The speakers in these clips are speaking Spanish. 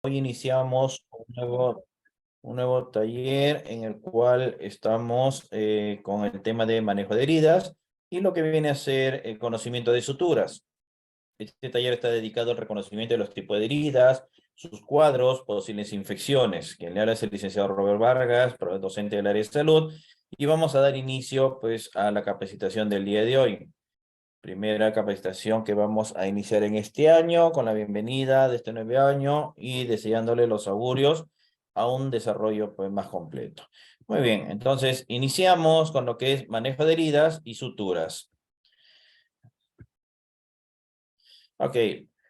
Hoy iniciamos un nuevo taller en el cual estamos con el tema de manejo de heridas y lo que viene a ser el conocimiento de suturas. Este taller está dedicado al reconocimiento de los tipos de heridas, sus cuadros, posibles infecciones. Quien le habla es el licenciado Robert Vargas, docente del área de salud, y vamos a dar inicio pues a la capacitación del día de hoy. Primera capacitación que vamos a iniciar en este año, con la bienvenida de este nuevo año y deseándole los augurios a un desarrollo pues, más completo. Muy bien, entonces iniciamos con lo que es manejo de heridas y suturas. Ok,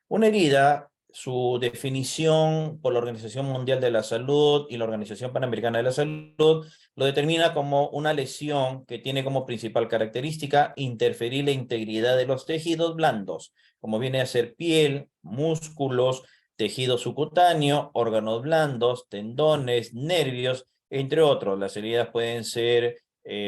una herida, su definición por la Organización Mundial de la Salud y la Organización Panamericana de la Salud, lo determina como una lesión que tiene como principal característica interferir la integridad de los tejidos blandos, como viene a ser piel, músculos, tejido subcutáneo, órganos blandos, tendones, nervios, entre otros. Las heridas pueden ser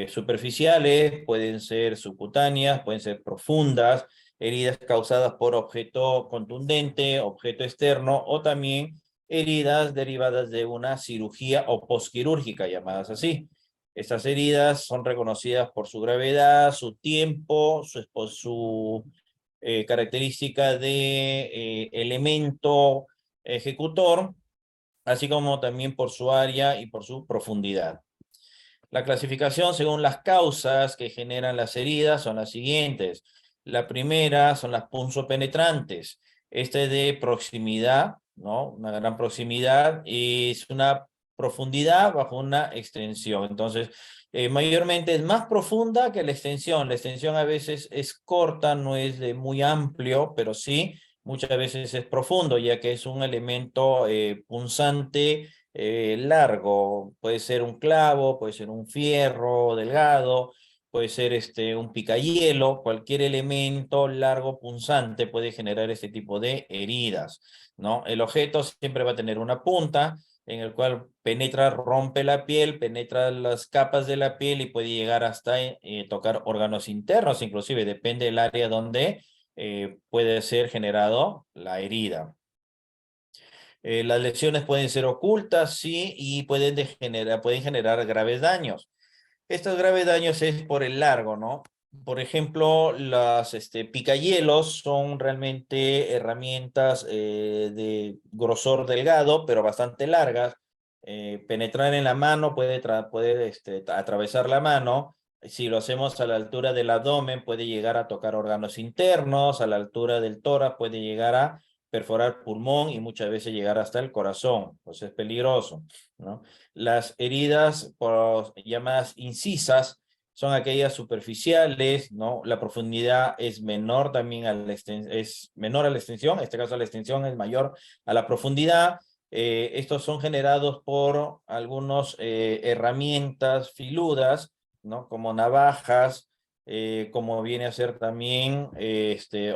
superficiales, pueden ser subcutáneas, pueden ser profundas, heridas causadas por objeto contundente, objeto externo o también heridas derivadas de una cirugía o posquirúrgica, llamadas así. Estas heridas son reconocidas por su gravedad, su tiempo, su característica de elemento ejecutor, así como también por su área y por su profundidad. La clasificación según las causas que generan las heridas son las siguientes. La primera son las punzopenetrantes. Este es de proximidad, ¿no? Una gran proximidad y es una profundidad bajo una extensión. Entonces, mayormente es más profunda que la extensión. La extensión a veces es corta, no es de muy amplio, pero sí, muchas veces es profundo, ya que es un elemento punzante largo, puede ser un clavo, puede ser un fierro delgado, puede ser un picahielo, cualquier elemento largo punzante puede generar este tipo de heridas, ¿no? El objeto siempre va a tener una punta en el cual penetra, rompe la piel, penetra las capas de la piel y puede llegar hasta tocar órganos internos, inclusive depende del área donde puede ser generado la herida. Las lesiones pueden ser ocultas, sí, y pueden generar graves daños. Estos graves daños es por el largo, ¿no? Por ejemplo, las picahielos son realmente herramientas de grosor delgado, pero bastante largas. Penetrar en la mano puede atravesar la mano. Si lo hacemos a la altura del abdomen, puede llegar a tocar órganos internos, a la altura del tórax puede llegar a perforar pulmón y muchas veces llegar hasta el corazón, pues es peligroso, ¿no? Las heridas llamadas incisas son aquellas superficiales, ¿no? La profundidad es menor también es menor a la extensión, en este caso la extensión es mayor a la profundidad. Estos son generados por algunas herramientas filudas, ¿no? Como navajas, como viene a ser también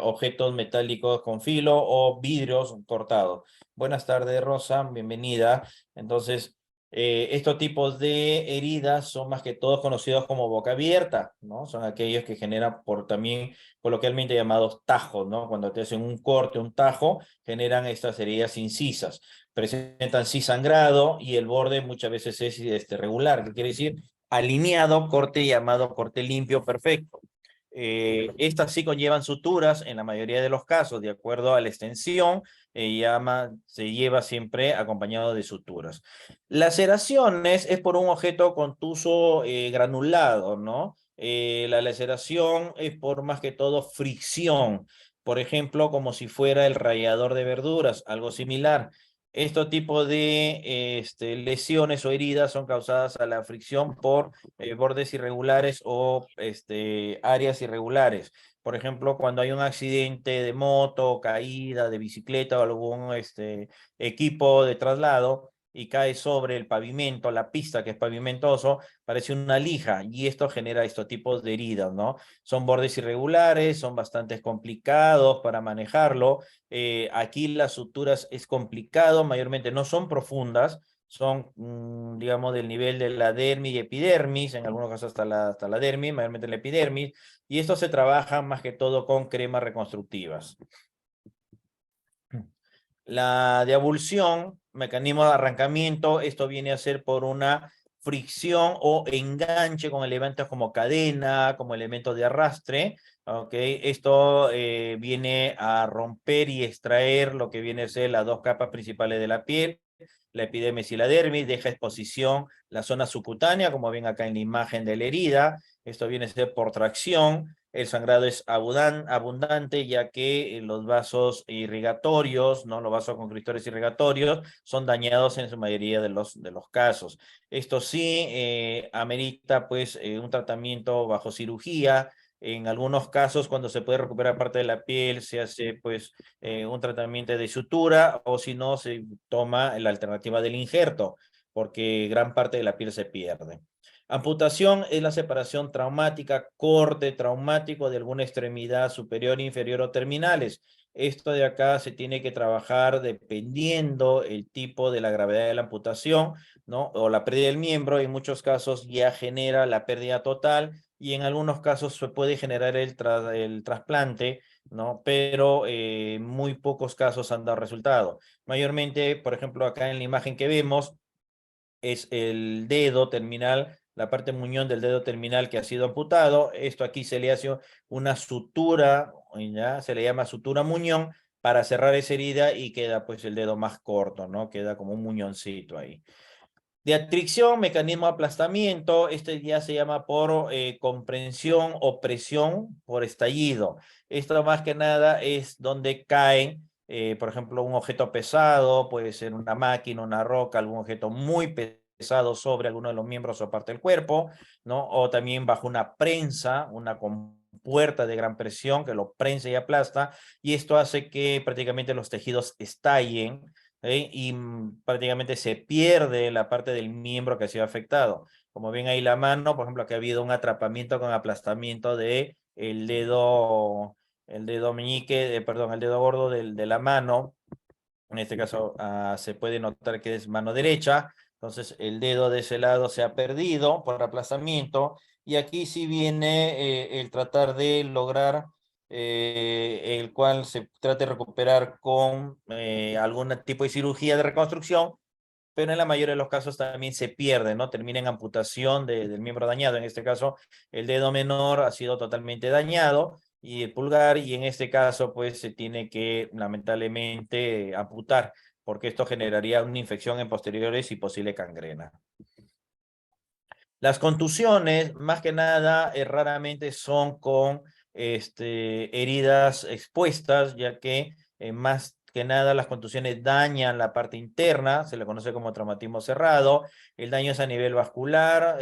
objetos metálicos con filo o vidrios cortados. Buenas tardes, Rosa, bienvenida. Entonces, estos tipos de heridas son más que todos conocidos como boca abierta, ¿no? Son aquellos que generan por también coloquialmente llamados tajos, ¿no? Cuando te hacen un corte, un tajo, generan estas heridas incisas. Presentan sí sangrado y el borde muchas veces es regular, que quiere decir alineado, corte llamado corte limpio perfecto. Estas sí conllevan suturas en la mayoría de los casos, de acuerdo a la extensión, se lleva siempre acompañado de suturas. Laceraciones es por un objeto contuso granulado, ¿no? La laceración es por más que todo fricción, por ejemplo, como si fuera el rallador de verduras, algo similar. Estos tipos de lesiones o heridas son causadas a la fricción por bordes irregulares o áreas irregulares. Por ejemplo, cuando hay un accidente de moto, caída de bicicleta o algún equipo de traslado y cae sobre el pavimento, la pista que es pavimentoso, parece una lija y esto genera estos tipos de heridas, ¿no? Son bordes irregulares, son bastante complicados para manejarlo. Aquí las suturas es complicado, mayormente no son profundas, son, digamos, del nivel de la dermis y epidermis, en algunos casos hasta la dermis, mayormente la epidermis, y esto se trabaja más que todo con cremas reconstructivas. La de abulsión, mecanismo de arrancamiento, esto viene a ser por una fricción o enganche con elementos como cadena, como elementos de arrastre, ¿ok? Esto viene a romper y extraer lo que viene a ser las dos capas principales de la piel, la epidermis y la dermis, deja exposición la zona subcutánea, como ven acá en la imagen de la herida. Esto viene a ser por tracción. El sangrado es abundante, ya que los vasos irrigatorios, ¿no? Los vasoconstrictores irrigatorios son dañados en su mayoría de los casos. Esto sí amerita pues un tratamiento bajo cirugía. En algunos casos, cuando se puede recuperar parte de la piel, se hace pues un tratamiento de sutura, o si no, se toma la alternativa del injerto, porque gran parte de la piel se pierde. Amputación es la separación traumática, corte traumático de alguna extremidad superior, inferior o terminales. Esto de acá se tiene que trabajar dependiendo el tipo de la gravedad de la amputación, ¿no? O la pérdida del miembro. En muchos casos ya genera la pérdida total, y en algunos casos se puede generar el trasplante, ¿no? Pero muy pocos casos han dado resultado. Mayormente, por ejemplo, acá en la imagen que vemos, es el dedo terminal, la parte muñón del dedo terminal que ha sido amputado. Esto aquí se le hace una sutura, ¿ya? Se le llama sutura muñón, para cerrar esa herida, y queda pues el dedo más corto, ¿no? Queda como un muñoncito ahí. De atricción, mecanismo de aplastamiento, este ya se llama por comprensión o presión por estallido. Esto más que nada es donde caen, por ejemplo, un objeto pesado, puede ser una máquina, una roca, algún objeto muy pesado sobre alguno de los miembros o parte del cuerpo, ¿no? O también bajo una prensa, una compuerta de gran presión que lo prensa y aplasta, y esto hace que prácticamente los tejidos estallen, y prácticamente se pierde la parte del miembro que ha sido afectado. Como ven ahí la mano, por ejemplo, que ha habido un atrapamiento con aplastamiento de el dedo meñique, perdón, el dedo gordo de la mano. En este caso se puede notar que es mano derecha, entonces el dedo de ese lado se ha perdido por aplastamiento, y aquí sí viene el tratar de lograr el cual se trate de recuperar con algún tipo de cirugía de reconstrucción, pero en la mayoría de los casos también se pierde, ¿no? Termina en amputación del miembro dañado. En este caso, el dedo menor ha sido totalmente dañado, y el pulgar, y en este caso, pues se tiene que lamentablemente amputar, porque esto generaría una infección en posteriores y posible gangrena. Las contusiones, más que nada, raramente son con heridas expuestas, ya que más que nada las contusiones dañan la parte interna, se le conoce como traumatismo cerrado. El daño es a nivel vascular,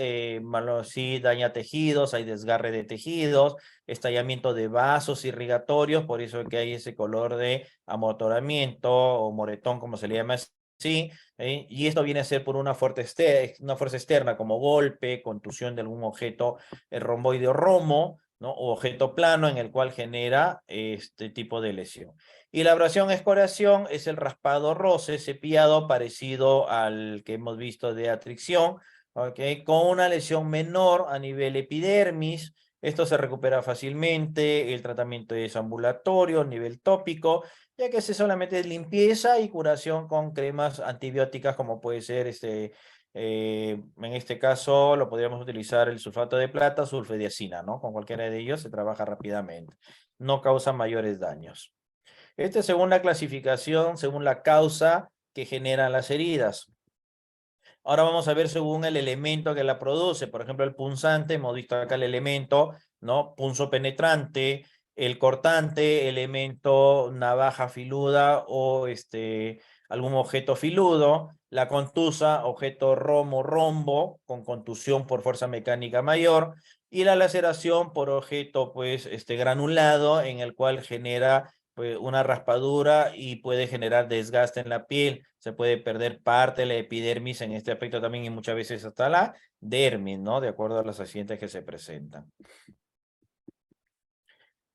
sí daña tejidos, hay desgarre de tejidos, estallamiento de vasos irrigatorios, por eso que hay ese color de amotoramiento o moretón, como se le llama así. Y esto viene a ser por una fuerza externa, como golpe, contusión de algún objeto romboide o romo, ¿no? O objeto plano, en el cual genera este tipo de lesión. Y la abrasión escoriación es el raspado roce cepillado parecido al que hemos visto de atricción, ¿ok? Con una lesión menor a nivel epidermis. Esto se recupera fácilmente, el tratamiento es ambulatorio, a nivel tópico, ya que es solamente limpieza y curación con cremas antibióticas, como puede ser en este caso lo podríamos utilizar el sulfato de plata, sulfediazina, ¿no? Con cualquiera de ellos se trabaja rápidamente, no causa mayores daños. Según la clasificación, según la causa que generan las heridas. Ahora vamos a ver según el elemento que la produce. Por ejemplo, el punzante, hemos visto acá el elemento, ¿no? Punzo penetrante, el cortante, elemento navaja filuda o algún objeto filudo, la contusa, objeto rombo con contusión por fuerza mecánica mayor, y la laceración por objeto pues granulado, en el cual genera pues, una raspadura y puede generar desgaste en la piel. Se puede perder parte de la epidermis en este aspecto también, y muchas veces hasta la dermis, ¿no? De acuerdo a los accidentes que se presentan.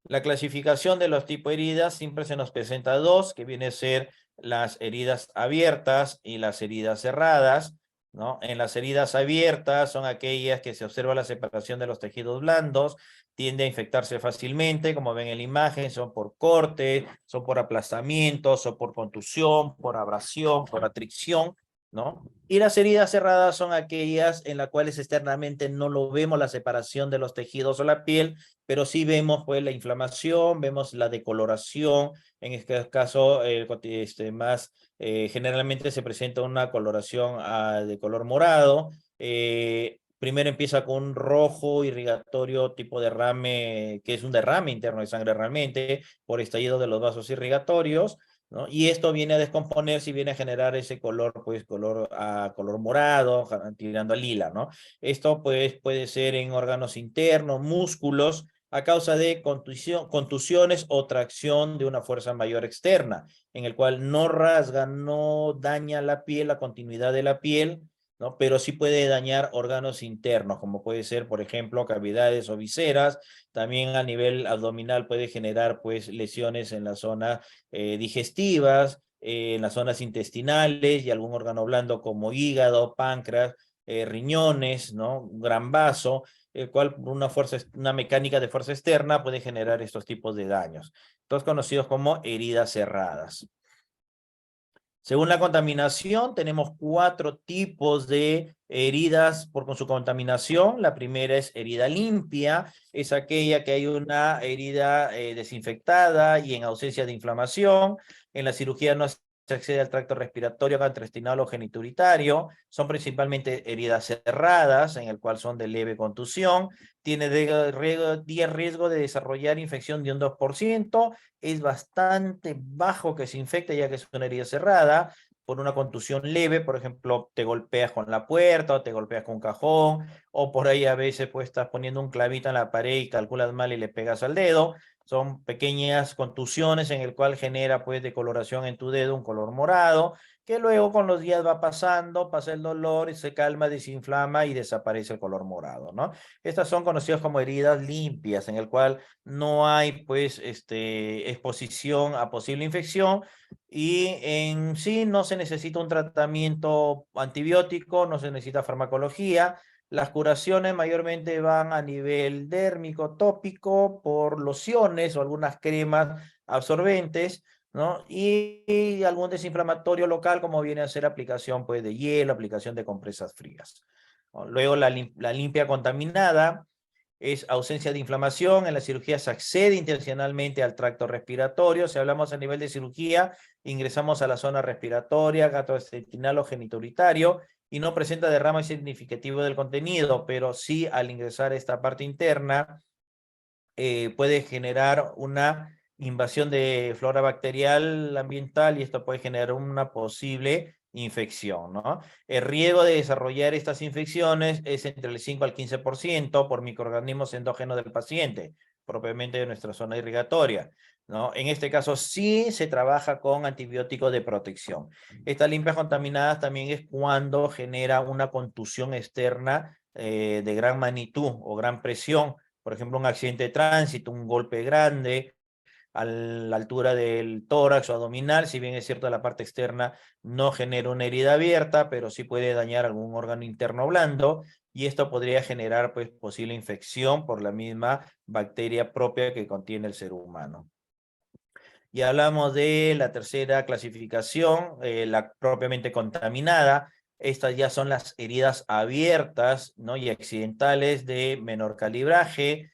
La clasificación de los tipos de heridas siempre se nos presenta dos, que viene a ser las heridas abiertas y las heridas cerradas, ¿no? En las heridas abiertas son aquellas que se observa la separación de los tejidos blandos, tiende a infectarse fácilmente, como ven en la imagen, son por corte, son por aplastamiento, son por contusión, por abrasión, por atricción, ¿no? Y las heridas cerradas son aquellas en las cuales externamente no lo vemos la separación de los tejidos o la piel, pero sí vemos pues la inflamación, vemos la decoloración, en este caso más generalmente se presenta una coloración de color morado. Primero empieza con un rojo irrigatorio tipo derrame, que es un derrame interno de sangre realmente, por estallido de los vasos irrigatorios, ¿no? Y esto viene a descomponerse y viene a generar ese color, pues color morado, tirando a lila, ¿no? Esto pues puede ser en órganos internos, músculos, a causa de contusiones o tracción de una fuerza mayor externa, en el cual no rasga, no daña la piel, la continuidad de la piel, ¿no? Pero sí puede dañar órganos internos, como puede ser, por ejemplo, cavidades o viseras. También a nivel abdominal puede generar, pues, lesiones en las zonas digestivas, en las zonas intestinales y algún órgano blando como hígado, páncreas, riñones, ¿no? Un gran vaso, el cual por una mecánica de fuerza externa puede generar estos tipos de daños, todos conocidos como heridas cerradas. Según la contaminación, tenemos 4 tipos de heridas con su contaminación. La primera es herida limpia, es aquella que hay una herida desinfectada y en ausencia de inflamación. En la cirugía no se accede al tracto respiratorio, gastrointestinal o genituritario. Son principalmente heridas cerradas, en el cual son de leve contusión. Tiene riesgo de desarrollar infección de un 2%. Es bastante bajo que se infecte, ya que es una herida cerrada. Por una contusión leve, por ejemplo, te golpeas con la puerta o te golpeas con un cajón, o por ahí a veces pues estás poniendo un clavito en la pared y calculas mal y le pegas al dedo. Son pequeñas contusiones en el cual genera pues decoloración en tu dedo, un color morado, que luego con los días va pasando, pasa el dolor y se calma, desinflama y desaparece el color morado, ¿no? Estas son conocidas como heridas limpias, en el cual no hay pues exposición a posible infección y en sí no se necesita un tratamiento antibiótico, no se necesita farmacología. Las curaciones mayormente van a nivel dérmico, tópico, por lociones o algunas cremas absorbentes, ¿no? Y algún desinflamatorio local, como viene a ser aplicación pues, de hielo, aplicación de compresas frías, ¿no? Luego la limpia contaminada es ausencia de inflamación. En la cirugía se accede intencionalmente al tracto respiratorio. Si hablamos a nivel de cirugía, ingresamos a la zona respiratoria, gastrointestinal o genituritario, y no presenta derrame significativo del contenido, pero sí al ingresar a esta parte interna puede generar una invasión de flora bacterial ambiental y esto puede generar una posible infección, ¿no? El riesgo de desarrollar estas infecciones es entre el 5 al 15% por microorganismos endógenos del paciente, propiamente de nuestra zona irrigatoria, ¿no? En este caso sí se trabaja con antibióticos de protección. Estas limpias contaminadas también es cuando genera una contusión externa de gran magnitud o gran presión, por ejemplo, un accidente de tránsito, un golpe grande a la altura del tórax o abdominal. Si bien es cierto la parte externa no genera una herida abierta, pero sí puede dañar algún órgano interno blando y esto podría generar pues posible infección por la misma bacteria propia que contiene el ser humano. Y hablamos de la tercera clasificación, la propiamente contaminada. Estas ya son las heridas abiertas, ¿no? Y accidentales de menor calibraje.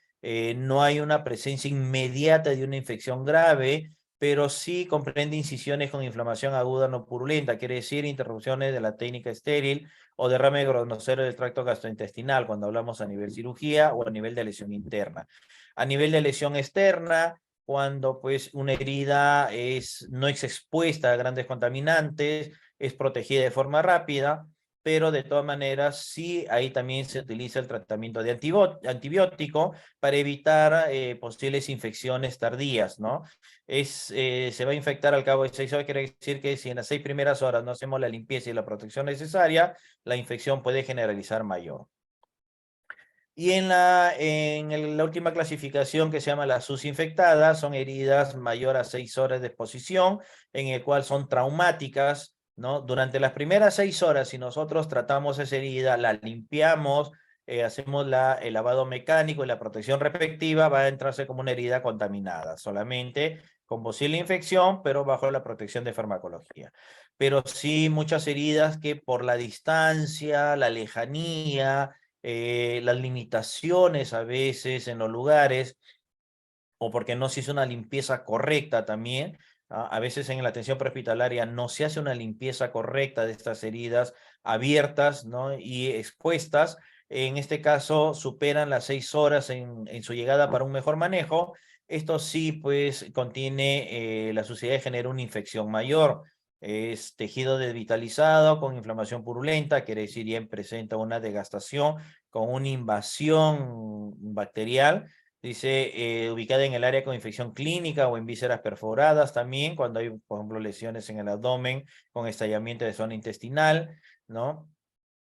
No hay una presencia inmediata de una infección grave, pero sí comprende incisiones con inflamación aguda no purulenta, quiere decir interrupciones de la técnica estéril o derrame granulocero del tracto gastrointestinal, cuando hablamos a nivel cirugía o a nivel de lesión interna. A nivel de lesión externa, cuando pues una herida no es expuesta a grandes contaminantes, es protegida de forma rápida, pero de todas maneras sí, ahí también se utiliza el tratamiento de antibiótico para evitar posibles infecciones tardías, ¿no? Se va a infectar al cabo de 6 horas, quiere decir que si en las 6 primeras horas no hacemos la limpieza y la protección necesaria, la infección puede generalizar mayor. Y en la última clasificación que se llama la susinfectada, son heridas mayor a 6 horas de exposición, en el cual son traumáticas, ¿no? Durante las primeras 6 horas, si nosotros tratamos esa herida, la limpiamos, hacemos el lavado mecánico y la protección respectiva, va a entrarse como una herida contaminada, solamente con posible infección, pero bajo la protección de farmacología. Pero sí muchas heridas que por la distancia, la lejanía, las limitaciones a veces en los lugares, o porque no se hizo una limpieza correcta también. A veces en la atención prehospitalaria no se hace una limpieza correcta de estas heridas abiertas, ¿no? Y expuestas. En este caso, superan las 6 horas en su llegada para un mejor manejo. Esto sí, pues, contiene la suciedad, genera una infección mayor. Es tejido desvitalizado con inflamación purulenta, quiere decir, ya presenta una degastación con una invasión bacterial. Dice, ubicada en el área con infección clínica o en vísceras perforadas también, cuando hay, por ejemplo, lesiones en el abdomen con estallamiento de zona intestinal, ¿no?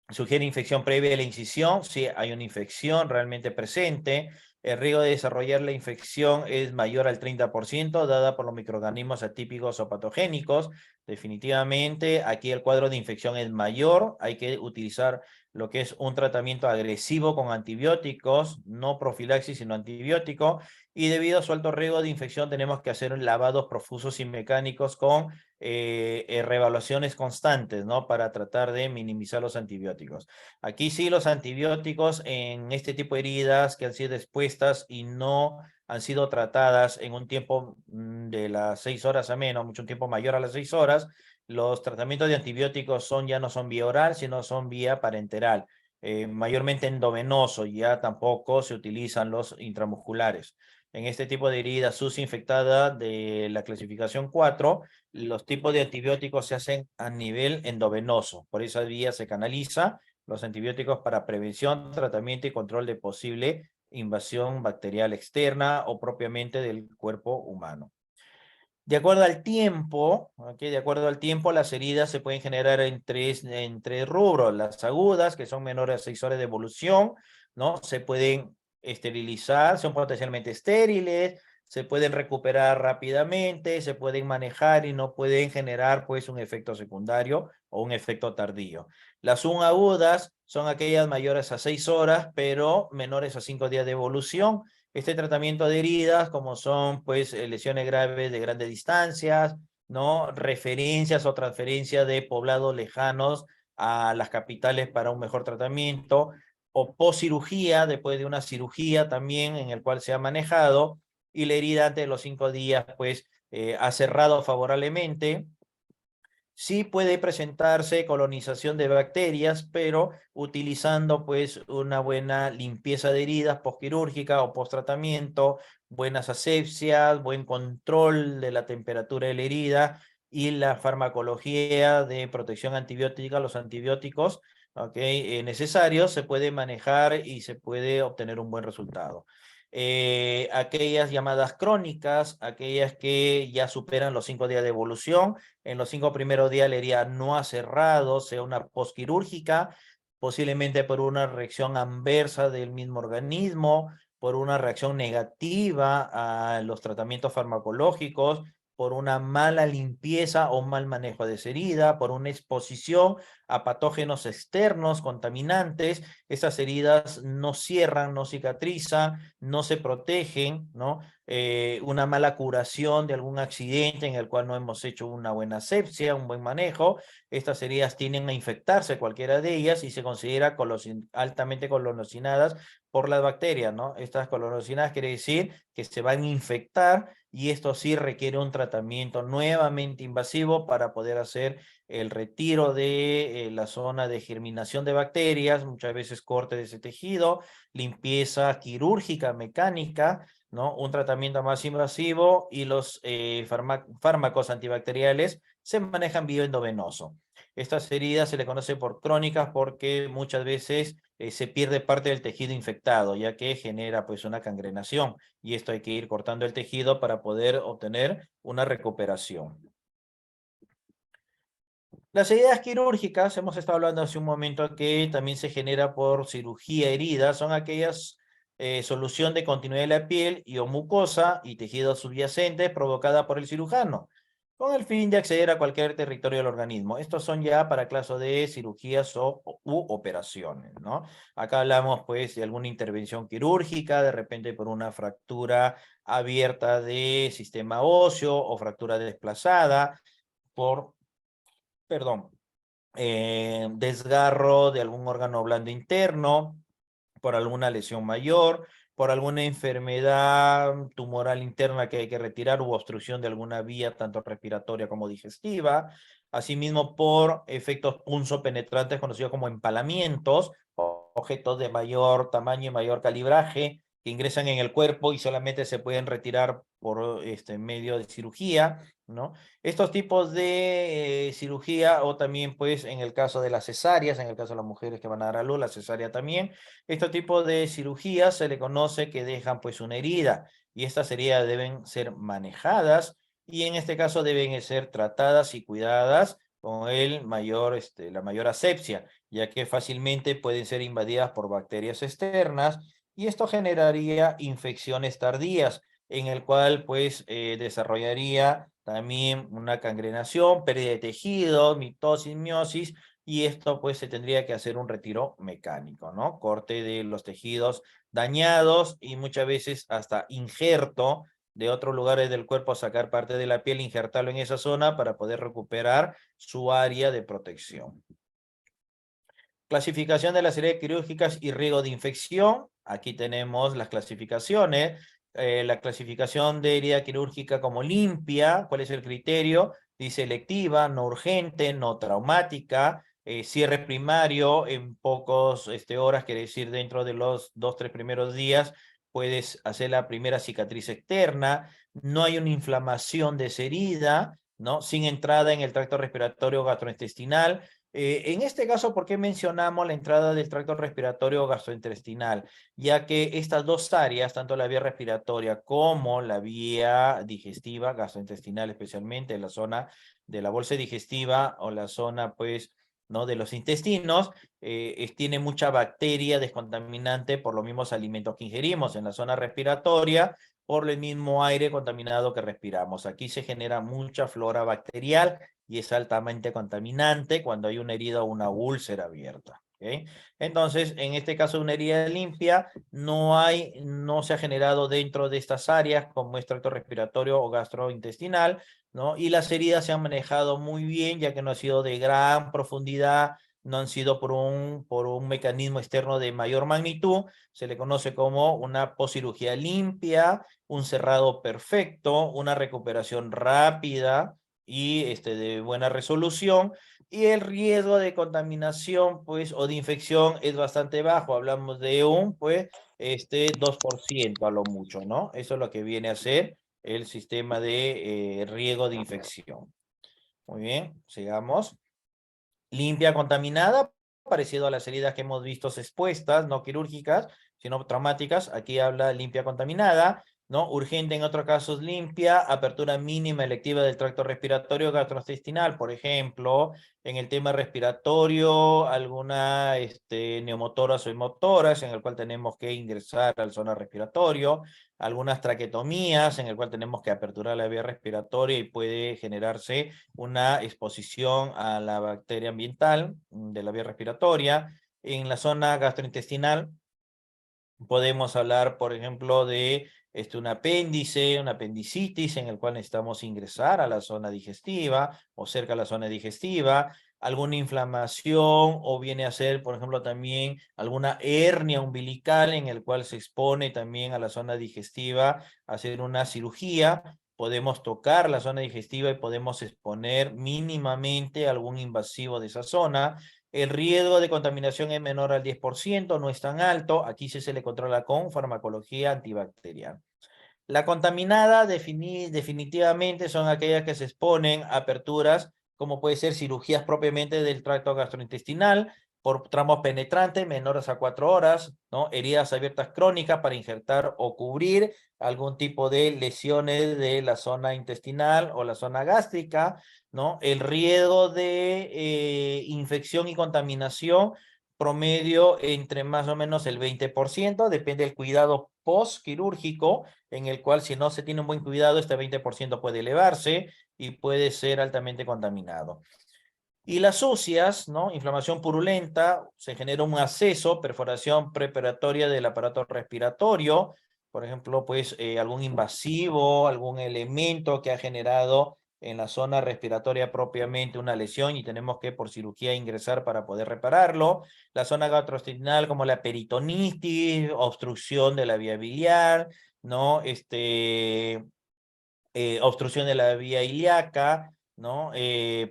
Sugiere infección previa a la incisión, si hay una infección realmente presente. El riesgo de desarrollar la infección es mayor al 30%, dada por los microorganismos atípicos o patogénicos. Definitivamente, aquí el cuadro de infección es mayor. Hay que utilizar lo que es un tratamiento agresivo con antibióticos, no profilaxis, sino antibiótico. Y debido a su alto riesgo de infección, tenemos que hacer lavados profusos y mecánicos con reevaluaciones constantes, ¿no? Para tratar de minimizar los antibióticos. Aquí sí los antibióticos en este tipo de heridas que han sido expuestas y no han sido tratadas en un tiempo de las 6 horas a menos, mucho tiempo mayor a las 6 horas, los tratamientos de antibióticos ya no son vía oral, sino son vía parenteral, mayormente endovenoso, ya tampoco se utilizan los intramusculares. En este tipo de herida sucia infectada de la clasificación 4, los tipos de antibióticos se hacen a nivel endovenoso. Por esa vía se canaliza los antibióticos para prevención, tratamiento y control de posible invasión bacterial externa o propiamente del cuerpo humano. De acuerdo al tiempo, ¿okay? De acuerdo al tiempo, las heridas se pueden generar en tres rubros. Las agudas, que son menores a 6 horas de evolución, ¿no? Se pueden esterilizar, son potencialmente estériles, se pueden recuperar rápidamente, se pueden manejar y no pueden generar, pues, un efecto secundario o un efecto tardío. Las subagudas son aquellas mayores a 6 horas, pero menores a 5 días de evolución. Este tratamiento de heridas, como son pues lesiones graves de grandes distancias, ¿no? Referencias o transferencias de poblados lejanos a las capitales para un mejor tratamiento, o poscirugía, después de una cirugía también en el cual se ha manejado, y la herida antes de los 5 días pues ha cerrado favorablemente. Sí puede presentarse colonización de bacterias, pero utilizando pues una buena limpieza de heridas postquirúrgica o posttratamiento, buenas asepsias, buen control de la temperatura de la herida y la farmacología de protección antibiótica, los antibióticos, necesarios, se puede manejar y se puede obtener un buen resultado. Aquellas llamadas crónicas, aquellas que ya superan los 5 días de evolución, en los 5 primeros días la herida no ha cerrado, sea una posquirúrgica, posiblemente por una reacción adversa del mismo organismo, por una reacción negativa a los tratamientos farmacológicos, por una mala limpieza o mal manejo de esa herida, por una exposición a patógenos externos contaminantes. Esas heridas no cierran, no cicatrizan, no se protegen, ¿no? Una mala curación de algún accidente en el cual no hemos hecho una buena asepsia, un buen manejo. Estas heridas tienden a infectarse, cualquiera de ellas, y se considera altamente colonocinadas por las bacterias, ¿no? Estas colonocinadas quiere decir que se van a infectar y esto sí requiere un tratamiento nuevamente invasivo para poder hacer el retiro de la zona de germinación de bacterias, muchas veces corte de ese tejido, limpieza quirúrgica, mecánica, ¿no? Un tratamiento más invasivo y los fármacos antibacteriales se manejan bioendovenoso. Estas heridas se le conoce por crónicas porque muchas veces se pierde parte del tejido infectado, ya que genera pues una cangrenación y esto hay que ir cortando el tejido para poder obtener una recuperación. Las heridas quirúrgicas, hemos estado hablando hace un momento que también se genera por cirugía herida, son aquellas solución de continuidad de la piel y o mucosa y tejidos subyacentes provocada por el cirujano. con el fin de acceder a cualquier territorio del organismo. Estos son ya para caso de cirugías u operaciones, ¿no? Acá hablamos pues de alguna intervención quirúrgica, de repente por una fractura abierta de sistema óseo o fractura desplazada, por, perdón, desgarro de algún órgano blando interno, por alguna lesión mayor, por alguna enfermedad tumoral interna que hay que retirar u obstrucción de alguna vía, tanto respiratoria como digestiva, asimismo por efectos punzopenetrantes conocidos como empalamientos, objetos de mayor tamaño y mayor calibraje que ingresan en el cuerpo y solamente se pueden retirar por medio de cirugía, ¿no? Estos tipos de cirugía o también pues en el caso de las cesáreas, en el caso de las mujeres que van a dar a luz, la cesárea también, este tipo de cirugías se le conoce que dejan pues una herida y estas heridas deben ser manejadas y en este caso deben ser tratadas y cuidadas con la mayor asepsia, ya que fácilmente pueden ser invadidas por bacterias externas y esto generaría infecciones tardías, en el cual pues desarrollaría también una cangrenación, pérdida de tejido, mitosis, miosis, y esto pues se tendría que hacer un retiro mecánico, ¿no? Corte de los tejidos dañados y muchas veces hasta injerto de otros lugares del cuerpo, sacar parte de la piel, injertarlo en esa zona para poder recuperar su área de protección. Clasificación de las heridas quirúrgicas y riesgo de infección. Aquí tenemos las clasificaciones. La clasificación de herida quirúrgica como limpia. ¿Cuál es el criterio? Dice electiva, no urgente, no traumática. Cierre primario en pocos horas, quiere decir dentro de los 2, 3 primeros días puedes hacer la primera cicatriz externa. No hay una inflamación de esa herida, ¿no? Sin entrada en el tracto respiratorio gastrointestinal. En este caso, ¿por qué mencionamos la entrada del tracto respiratorio o gastrointestinal? Ya que estas dos áreas, tanto la vía respiratoria como la vía digestiva, gastrointestinal especialmente, la zona de la bolsa digestiva o la zona, pues, ¿no? de los intestinos, tiene mucha bacteria descontaminante por los mismos alimentos que ingerimos en la zona respiratoria, por el mismo aire contaminado que respiramos. Aquí se genera mucha flora bacterial y es altamente contaminante cuando hay una herida o una úlcera abierta. ¿Okay? Entonces, en este caso, una herida limpia no se ha generado dentro de estas áreas como es tracto respiratorio o gastrointestinal, ¿no? Y las heridas se han manejado muy bien, ya que no ha sido de gran profundidad, no han sido por un mecanismo externo de mayor magnitud, se le conoce como una poscirugía limpia, un cerrado perfecto, una recuperación rápida, y de buena resolución, y el riesgo de contaminación pues o de infección es bastante bajo, hablamos de un pues 2% a lo mucho, ¿no? Eso es lo que viene a ser el sistema de riesgo de infección. Muy bien, sigamos. Limpia contaminada, parecido a las heridas que hemos visto expuestas, no quirúrgicas, sino traumáticas. Aquí habla limpia contaminada, ¿no? Urgente en otros casos limpia, apertura mínima electiva del tracto respiratorio gastrointestinal, por ejemplo, en el tema respiratorio, alguna neumotoras o hemotoras, en el cual tenemos que ingresar al zona respiratorio, algunas traquetomías, en el cual tenemos que aperturar la vía respiratoria y puede generarse una exposición a la bacteria ambiental de la vía respiratoria. En la zona gastrointestinal podemos hablar, por ejemplo, de un apéndice, una apendicitis, en el cual necesitamos ingresar a la zona digestiva o cerca a la zona digestiva, alguna inflamación o viene a ser, por ejemplo, también alguna hernia umbilical en el cual se expone también a la zona digestiva, hacer una cirugía. Podemos tocar la zona digestiva y podemos exponer mínimamente algún invasivo de esa zona. El riesgo de contaminación es menor al 10%, no es tan alto. Aquí sí se le controla con farmacología antibacteriana. La contaminada definitivamente son aquellas que se exponen a aperturas, como puede ser cirugías propiamente del tracto gastrointestinal, por tramos penetrantes menores a 4 horas, ¿no? Heridas abiertas crónicas para injertar o cubrir algún tipo de lesiones de la zona intestinal o la zona gástrica, ¿no? El riesgo de infección y contaminación promedio entre más o menos el 20%, depende del cuidado postquirúrgico, en el cual si no se tiene un buen cuidado, este 20% puede elevarse y puede ser altamente contaminado. Y las sucias, ¿no? Inflamación purulenta, se genera un acceso, perforación preparatoria del aparato respiratorio, por ejemplo, pues algún invasivo, algún elemento que ha generado en la zona respiratoria propiamente una lesión y tenemos que por cirugía ingresar para poder repararlo. La zona gastrointestinal como la peritonitis, obstrucción de la vía biliar, ¿no? Obstrucción de la vía ilíaca, ¿no?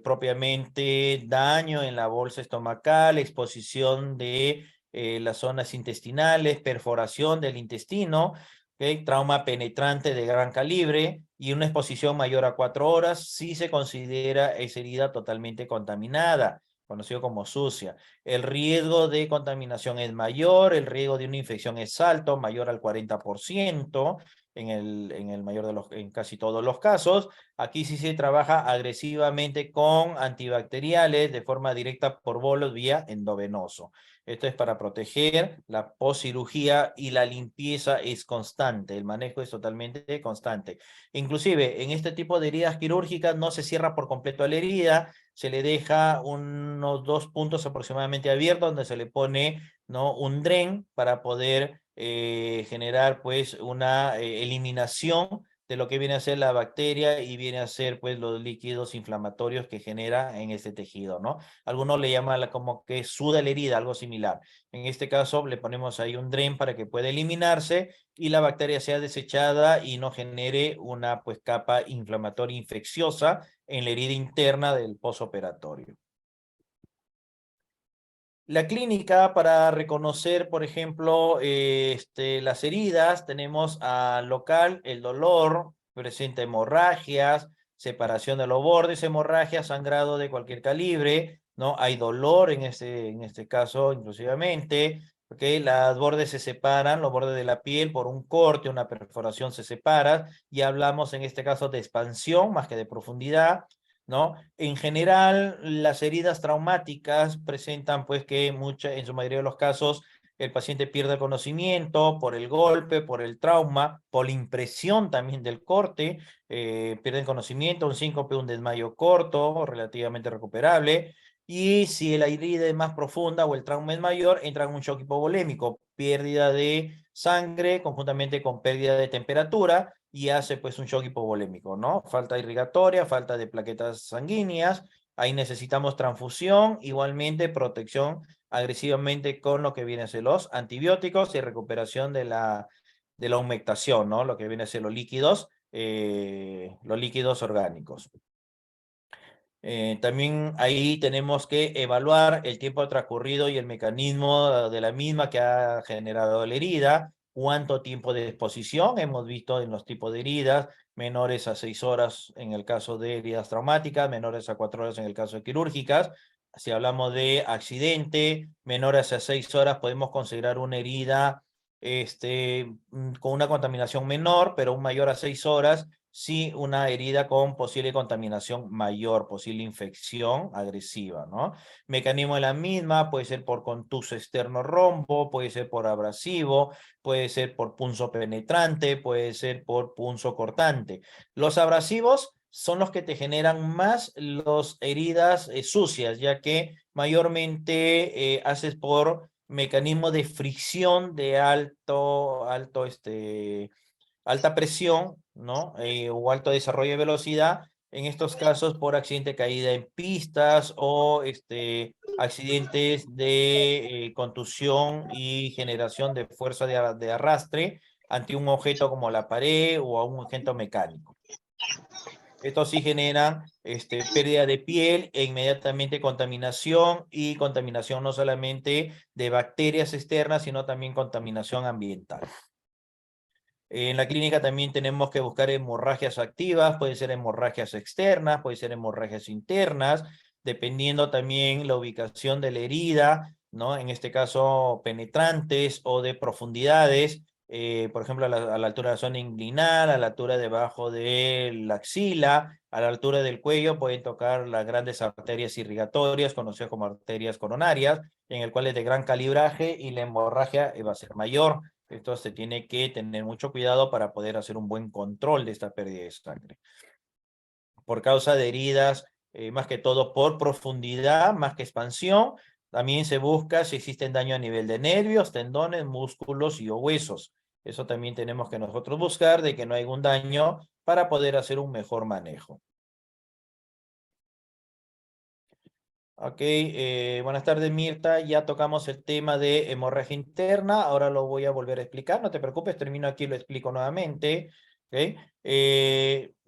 Propiamente daño en la bolsa estomacal, exposición de las zonas intestinales, perforación del intestino, ¿okay? Trauma penetrante de gran calibre y una exposición mayor a 4 horas si se considera esa herida totalmente contaminada, conocido como sucia. El riesgo de contaminación es mayor, el riesgo de una infección es alto, mayor al 40%, en casi todos los casos. Aquí sí se trabaja agresivamente con antibacteriales de forma directa por bolos vía endovenoso. Esto es para proteger la postcirugía y la limpieza es constante, el manejo es totalmente constante. Inclusive en este tipo de heridas quirúrgicas no se cierra por completo la herida, se le deja unos 2 puntos aproximadamente abiertos donde se le pone, ¿no?, un dren para poder generar pues una eliminación de lo que viene a ser la bacteria y viene a ser pues los líquidos inflamatorios que genera en este tejido, ¿no? Algunos le llaman como que suda la herida, algo similar. En este caso le ponemos ahí un dren para que pueda eliminarse y la bacteria sea desechada y no genere una pues capa inflamatoria infecciosa en la herida interna del posoperatorio. La clínica para reconocer, por ejemplo, las heridas, tenemos al local, el dolor, presenta hemorragias, separación de los bordes, hemorragia, sangrado de cualquier calibre, ¿no? Hay dolor en este caso, inclusivamente, ¿ok? Los bordes se separan, los bordes de la piel por un corte, una perforación se separa, y hablamos en este caso de expansión más que de profundidad, ¿no? En general, las heridas traumáticas presentan pues que en su mayoría de los casos el paciente pierde el conocimiento por el golpe, por el trauma, por la impresión también del corte, pierden conocimiento, un síncope, un desmayo corto, relativamente recuperable, y si la herida es más profunda o el trauma es mayor, entra en un shock hipovolémico, pérdida de sangre conjuntamente con pérdida de temperatura, y hace pues un shock hipovolémico, ¿no? Falta irrigatoria, falta de plaquetas sanguíneas, ahí necesitamos transfusión, igualmente protección agresivamente con lo que viene a ser los antibióticos y recuperación de la humectación, ¿no? Lo que viene a ser los líquidos orgánicos. También ahí tenemos que evaluar el tiempo transcurrido y el mecanismo de la misma que ha generado la herida, cuánto tiempo de exposición hemos visto en los tipos de heridas, menores a 6 horas en el caso de heridas traumáticas, menores a 4 horas en el caso de quirúrgicas. Si hablamos de accidente, menores a 6 horas podemos considerar una herida con una contaminación menor, pero un mayor a 6 horas, sí, una herida con posible contaminación mayor, posible infección agresiva, ¿no? Mecanismo de la misma puede ser por contuso externo rombo, puede ser por abrasivo, puede ser por punzo penetrante, puede ser por punzo cortante. Los abrasivos son los que te generan más las heridas sucias, ya que mayormente haces por mecanismo de fricción de alta presión, ¿no? O alto desarrollo de velocidad, en estos casos por accidente caída en pistas o accidentes de contusión y generación de fuerza de arrastre ante un objeto como la pared o a un objeto mecánico. Esto sí genera pérdida de piel e inmediatamente contaminación, y contaminación no solamente de bacterias externas, sino también contaminación ambiental. En la clínica también tenemos que buscar hemorragias activas, puede ser hemorragias externas, puede ser hemorragias internas, dependiendo también la ubicación de la herida, ¿no? En este caso, penetrantes o de profundidades, por ejemplo, a la altura de la zona inguinal, a la altura debajo de la axila, a la altura del cuello, pueden tocar las grandes arterias irrigatorias, conocidas como arterias coronarias, en el cual es de gran calibraje y la hemorragia va a ser mayor. Entonces se tiene que tener mucho cuidado para poder hacer un buen control de esta pérdida de sangre. Por causa de heridas, más que todo por profundidad, más que expansión, también se busca si existen daño a nivel de nervios, tendones, músculos y o huesos. Eso también tenemos que nosotros buscar de que no haya un daño para poder hacer un mejor manejo. Ok, buenas tardes Mirta, ya tocamos el tema de hemorragia interna, ahora lo voy a volver a explicar, no te preocupes, termino aquí y lo explico nuevamente. ¿Okay?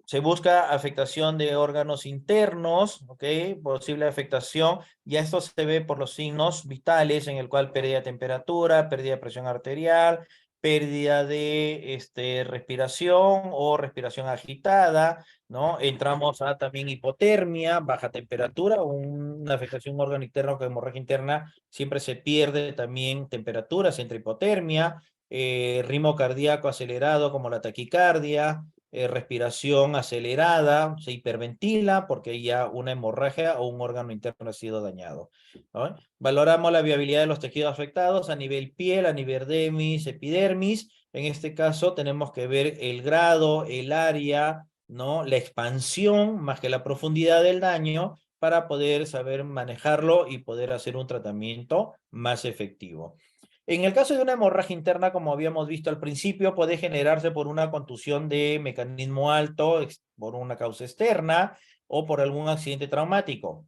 Se busca afectación de órganos internos, ¿ok? Posible afectación, ya esto se ve por los signos vitales en el cual pérdida de temperatura, pérdida de presión arterial, pérdida de respiración o respiración agitada, ¿no? Entramos a también hipotermia, baja temperatura, una afectación órgano interno con hemorragia interna, siempre se pierde también temperatura, se entra hipotermia, ritmo cardíaco acelerado como la taquicardia, respiración acelerada, se hiperventila porque ya una hemorragia o un órgano interno ha sido dañado, ¿no? Valoramos la viabilidad de los tejidos afectados a nivel piel, a nivel dermis, epidermis. En este caso tenemos que ver el grado, el área, ¿no? La expansión más que la profundidad del daño para poder saber manejarlo y poder hacer un tratamiento más efectivo. En el caso de una hemorragia interna, como habíamos visto al principio, puede generarse por una contusión de mecanismo alto, por una causa externa o por algún accidente traumático.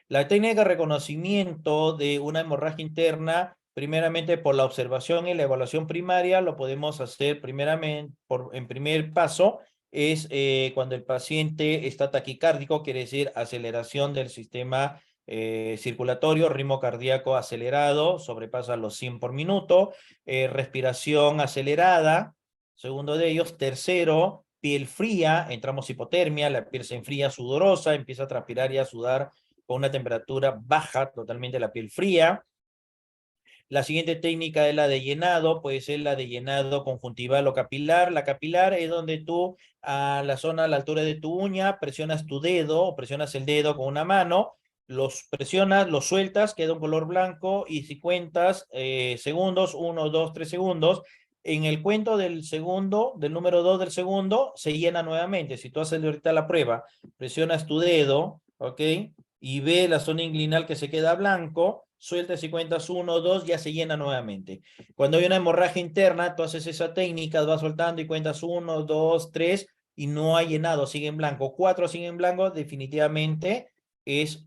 La técnica de reconocimiento de una hemorragia interna, primeramente por la observación y la evaluación primaria, lo podemos hacer primeramente, en primer paso, es cuando el paciente está taquicárdico, quiere decir aceleración del sistema circulatorio, ritmo cardíaco acelerado, sobrepasa los 100 por minuto, respiración acelerada, segundo de ellos, tercero, piel fría, entramos hipotermia, la piel se enfría sudorosa, empieza a transpirar y a sudar con una temperatura baja, totalmente la piel fría. La siguiente técnica es la de llenado, puede ser la de llenado conjuntival o capilar. La capilar es donde tú a la zona, a la altura de tu uña, presionas tu dedo o presionas el dedo con una mano, los presionas, los sueltas, queda un color blanco y si cuentas segundos, 1, 2, 3 segundos, en el cuento del segundo, del número 2 del segundo, se llena nuevamente. Si tú haces ahorita la prueba, presionas tu dedo, ¿ok? Y ve la zona inguinal que se queda blanco, sueltas y cuentas 1, 2, ya se llena nuevamente. Cuando hay una hemorragia interna, tú haces esa técnica, vas soltando y cuentas 1, 2, 3 y no ha llenado, sigue en blanco. 4 sigue en blanco, definitivamente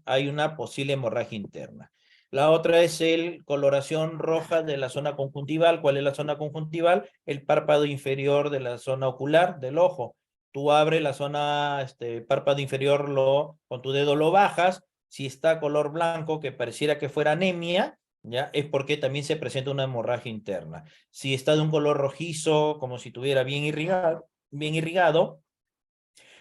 hay una posible hemorragia interna. La otra es el coloración roja de la zona conjuntival. ¿Cuál es la zona conjuntival? El párpado inferior de la zona ocular del ojo. Tú abres la zona, párpado inferior, con tu dedo lo bajas. Si está color blanco, que pareciera que fuera anemia, ¿ya? Es porque también se presenta una hemorragia interna. Si está de un color rojizo, como si tuviera bien irrigado,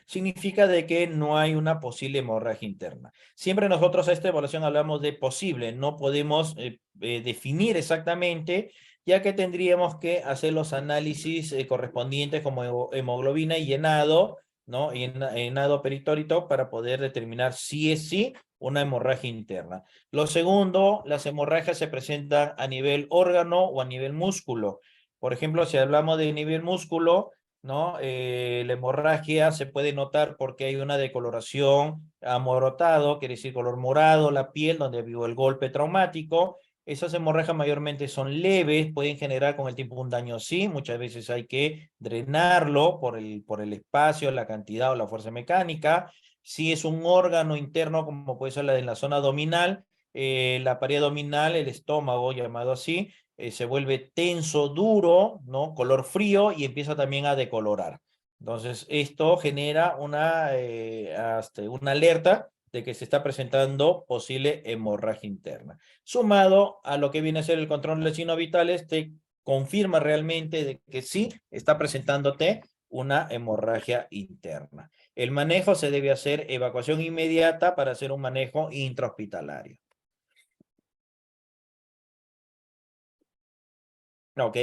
significa de que no hay una posible hemorragia interna. Siempre nosotros a esta evaluación hablamos de posible, no podemos definir exactamente, ya que tendríamos que hacer los análisis correspondientes como hemoglobina y llenado, ¿no? Llenado peritórico para poder determinar si es sí una hemorragia interna. Lo segundo, las hemorragias se presentan a nivel órgano o a nivel músculo. Por ejemplo, si hablamos de nivel músculo, ¿no? La hemorragia se puede notar porque hay una decoloración amorotado, quiere decir color morado, la piel donde vivo el golpe traumático. Esas hemorragias mayormente son leves, pueden generar con el tiempo un daño, sí, muchas veces hay que drenarlo por el espacio, la cantidad o la fuerza mecánica. Si es un órgano interno, como puede ser la de la zona abdominal, la pared abdominal, el estómago, llamado así, se vuelve tenso, duro, ¿no? Color frío y empieza también a decolorar. Entonces, esto genera una alerta de que se está presentando posible hemorragia interna. Sumado a lo que viene a ser el control de signos vitales, te confirma realmente de que sí está presentándote una hemorragia interna. El manejo se debe hacer evacuación inmediata para hacer un manejo intrahospitalario. ¿Ok?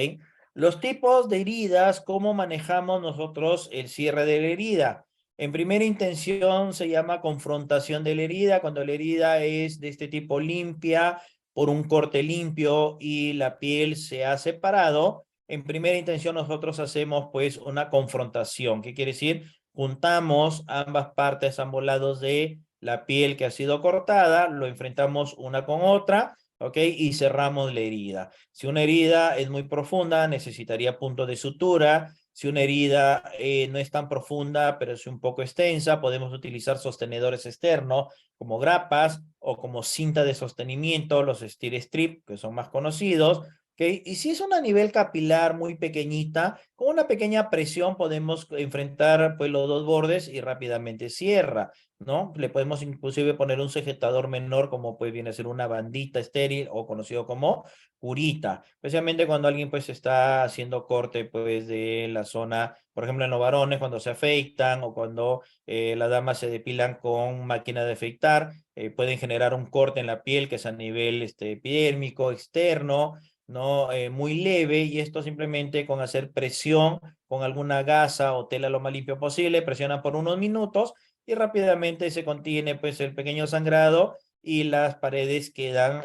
Los tipos de heridas, ¿cómo manejamos nosotros el cierre de la herida? En primera intención se llama confrontación de la herida, cuando la herida es de este tipo limpia, por un corte limpio y la piel se ha separado. En primera intención nosotros hacemos pues una confrontación. ¿Qué quiere decir? Juntamos ambas partes, ambos lados de la piel que ha sido cortada, lo enfrentamos una con otra, ¿ok? Y cerramos la herida. Si una herida es muy profunda, necesitaría puntos de sutura. Si una herida no es tan profunda, pero es un poco extensa, podemos utilizar sostenedores externos como grapas o como cinta de sostenimiento, los Steel Strip, que son más conocidos. ¿Okay? Y si es una nivel capilar muy pequeñita, con una pequeña presión podemos enfrentar pues, los dos bordes y rápidamente cierra. ¿No? Le podemos inclusive poner un sujetador menor como pues viene a ser una bandita estéril o conocido como curita, especialmente cuando alguien pues está haciendo corte pues de la zona, por ejemplo en los varones cuando se afeitan o cuando las damas se depilan con máquina de afeitar, pueden generar un corte en la piel que es a nivel epidérmico externo, ¿no? Muy leve y esto simplemente con hacer presión con alguna gasa o tela lo más limpio posible, presiona por unos minutos y rápidamente se contiene pues el pequeño sangrado y las paredes quedan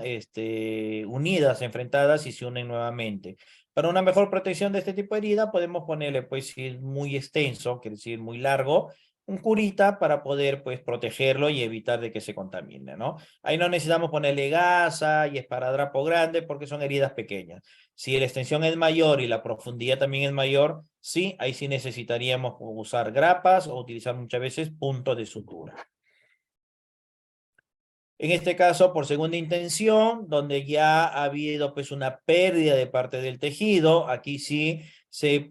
unidas, enfrentadas y se unen nuevamente. Para una mejor protección de este tipo de herida podemos ponerle pues si es muy extenso, quiere decir muy largo, un curita para poder pues protegerlo y evitar de que se contamine, ¿no? Ahí no necesitamos ponerle gasa y esparadrapo grande porque son heridas pequeñas. Si la extensión es mayor y la profundidad también es mayor, sí, ahí sí necesitaríamos usar grapas o utilizar muchas veces puntos de sutura. En este caso, por segunda intención, donde ya ha habido pues una pérdida de parte del tejido, aquí sí se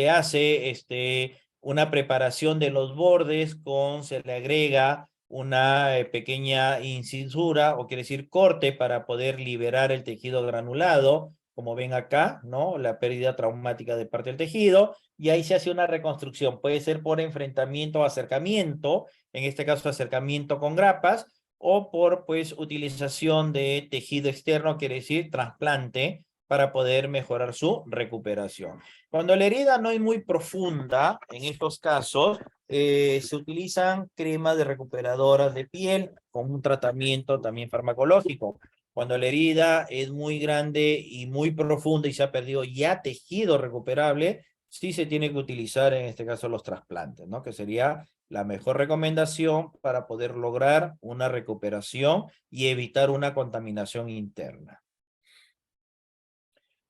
hace una preparación de los bordes se le agrega una pequeña incisura, o quiere decir corte, para poder liberar el tejido granulado, como ven acá, ¿no? La pérdida traumática de parte del tejido, y ahí se hace una reconstrucción. Puede ser por enfrentamiento o acercamiento, en este caso acercamiento con grapas, o por pues utilización de tejido externo, quiere decir trasplante, para poder mejorar su recuperación. Cuando la herida no es muy profunda, en estos casos, se utilizan cremas de recuperadoras de piel con un tratamiento también farmacológico. Cuando la herida es muy grande y muy profunda y se ha perdido ya tejido recuperable, sí se tiene que utilizar en este caso los trasplantes, ¿no? Que sería la mejor recomendación para poder lograr una recuperación y evitar una contaminación interna.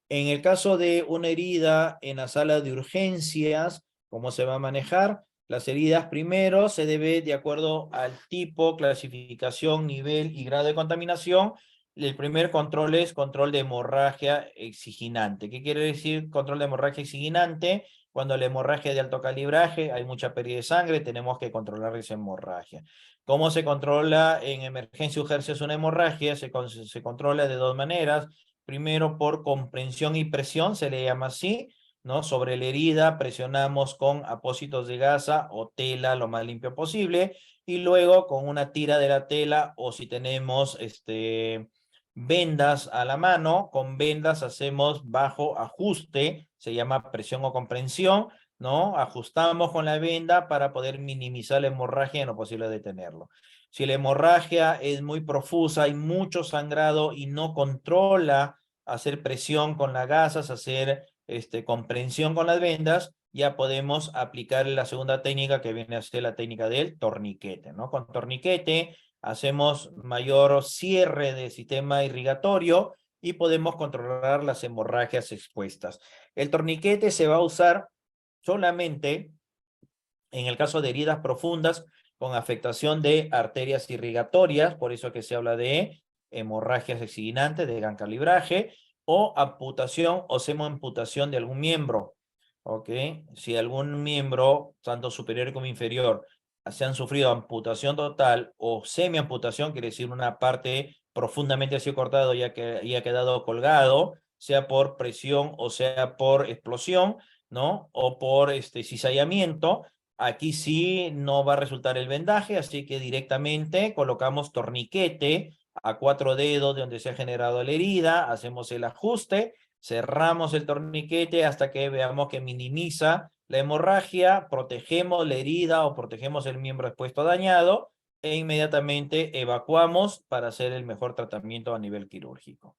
En el caso de una herida en la sala de urgencias, ¿cómo se va a manejar? Las heridas primero se debe de acuerdo al tipo, clasificación, nivel y grado de contaminación. El primer control es control de hemorragia exciginante. ¿Qué quiere decir control de hemorragia exciginante? Cuando la hemorragia es de alto calibraje, hay mucha pérdida de sangre, tenemos que controlar esa hemorragia. ¿Cómo se controla en emergencia o urgencias una hemorragia? Se controla de dos maneras. Primero por comprensión y presión, se le llama así, ¿no? Sobre la herida presionamos con apósitos de gasa o tela lo más limpio posible y luego con una tira de la tela o si tenemos vendas a la mano, con vendas hacemos bajo ajuste, se llama presión o comprensión, ¿no? Ajustamos con la venda para poder minimizar la hemorragia en lo posible detenerlo. Si la hemorragia es muy profusa, hay mucho sangrado y no controla hacer presión con las gasas, hacer comprensión con las vendas, ya podemos aplicar la segunda técnica que viene a ser la técnica del torniquete, ¿no? Con torniquete hacemos mayor cierre del sistema irrigatorio y podemos controlar las hemorragias expuestas. El torniquete se va a usar solamente en el caso de heridas profundas con afectación de arterias irrigatorias, por eso que se habla de hemorragias exciginantes de gran calibraje, o amputación o semoamputación de algún miembro. ¿Ok? Si algún miembro, tanto superior como inferior, se han sufrido amputación total o semiamputación, quiere decir una parte profundamente ha sido cortado y ha quedado colgado, sea por presión o sea por explosión, ¿no? O por cizallamiento, aquí sí no va a resultar el vendaje, así que directamente colocamos torniquete a 4 dedos de donde se ha generado la herida, hacemos el ajuste, cerramos el torniquete hasta que veamos que minimiza la hemorragia, protegemos la herida o protegemos el miembro expuesto dañado e inmediatamente evacuamos para hacer el mejor tratamiento a nivel quirúrgico.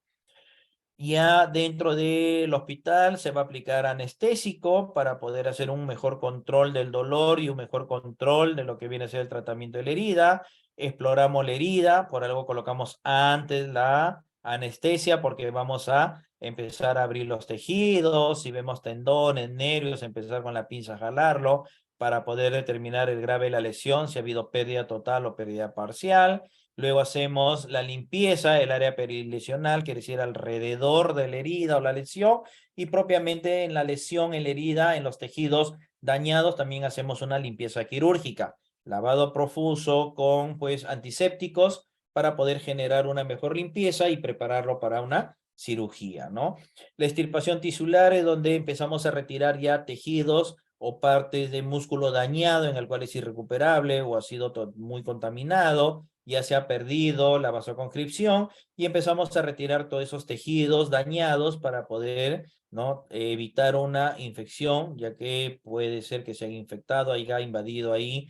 Ya dentro del hospital se va a aplicar anestésico para poder hacer un mejor control del dolor y un mejor control de lo que viene a ser el tratamiento de la herida. Exploramos la herida, por algo colocamos antes la anestesia porque vamos a empezar a abrir los tejidos, si vemos tendones, nervios, empezar con la pinza a jalarlo para poder determinar el grave de la lesión, si ha habido pérdida total o pérdida parcial. Luego hacemos la limpieza del área perilesional, quiere decir alrededor de la herida o la lesión, y propiamente en la lesión, en la herida, en los tejidos dañados, también hacemos una limpieza quirúrgica. Lavado profuso con pues antisépticos para poder generar una mejor limpieza y prepararlo para una cirugía, ¿no? La extirpación tisular es donde empezamos a retirar ya tejidos o partes de músculo dañado en el cual es irrecuperable o ha sido muy contaminado, ya se ha perdido la vasoconstricción y empezamos a retirar todos esos tejidos dañados para poder, ¿no? Evitar una infección, ya que puede ser que se haya infectado, haya invadido ahí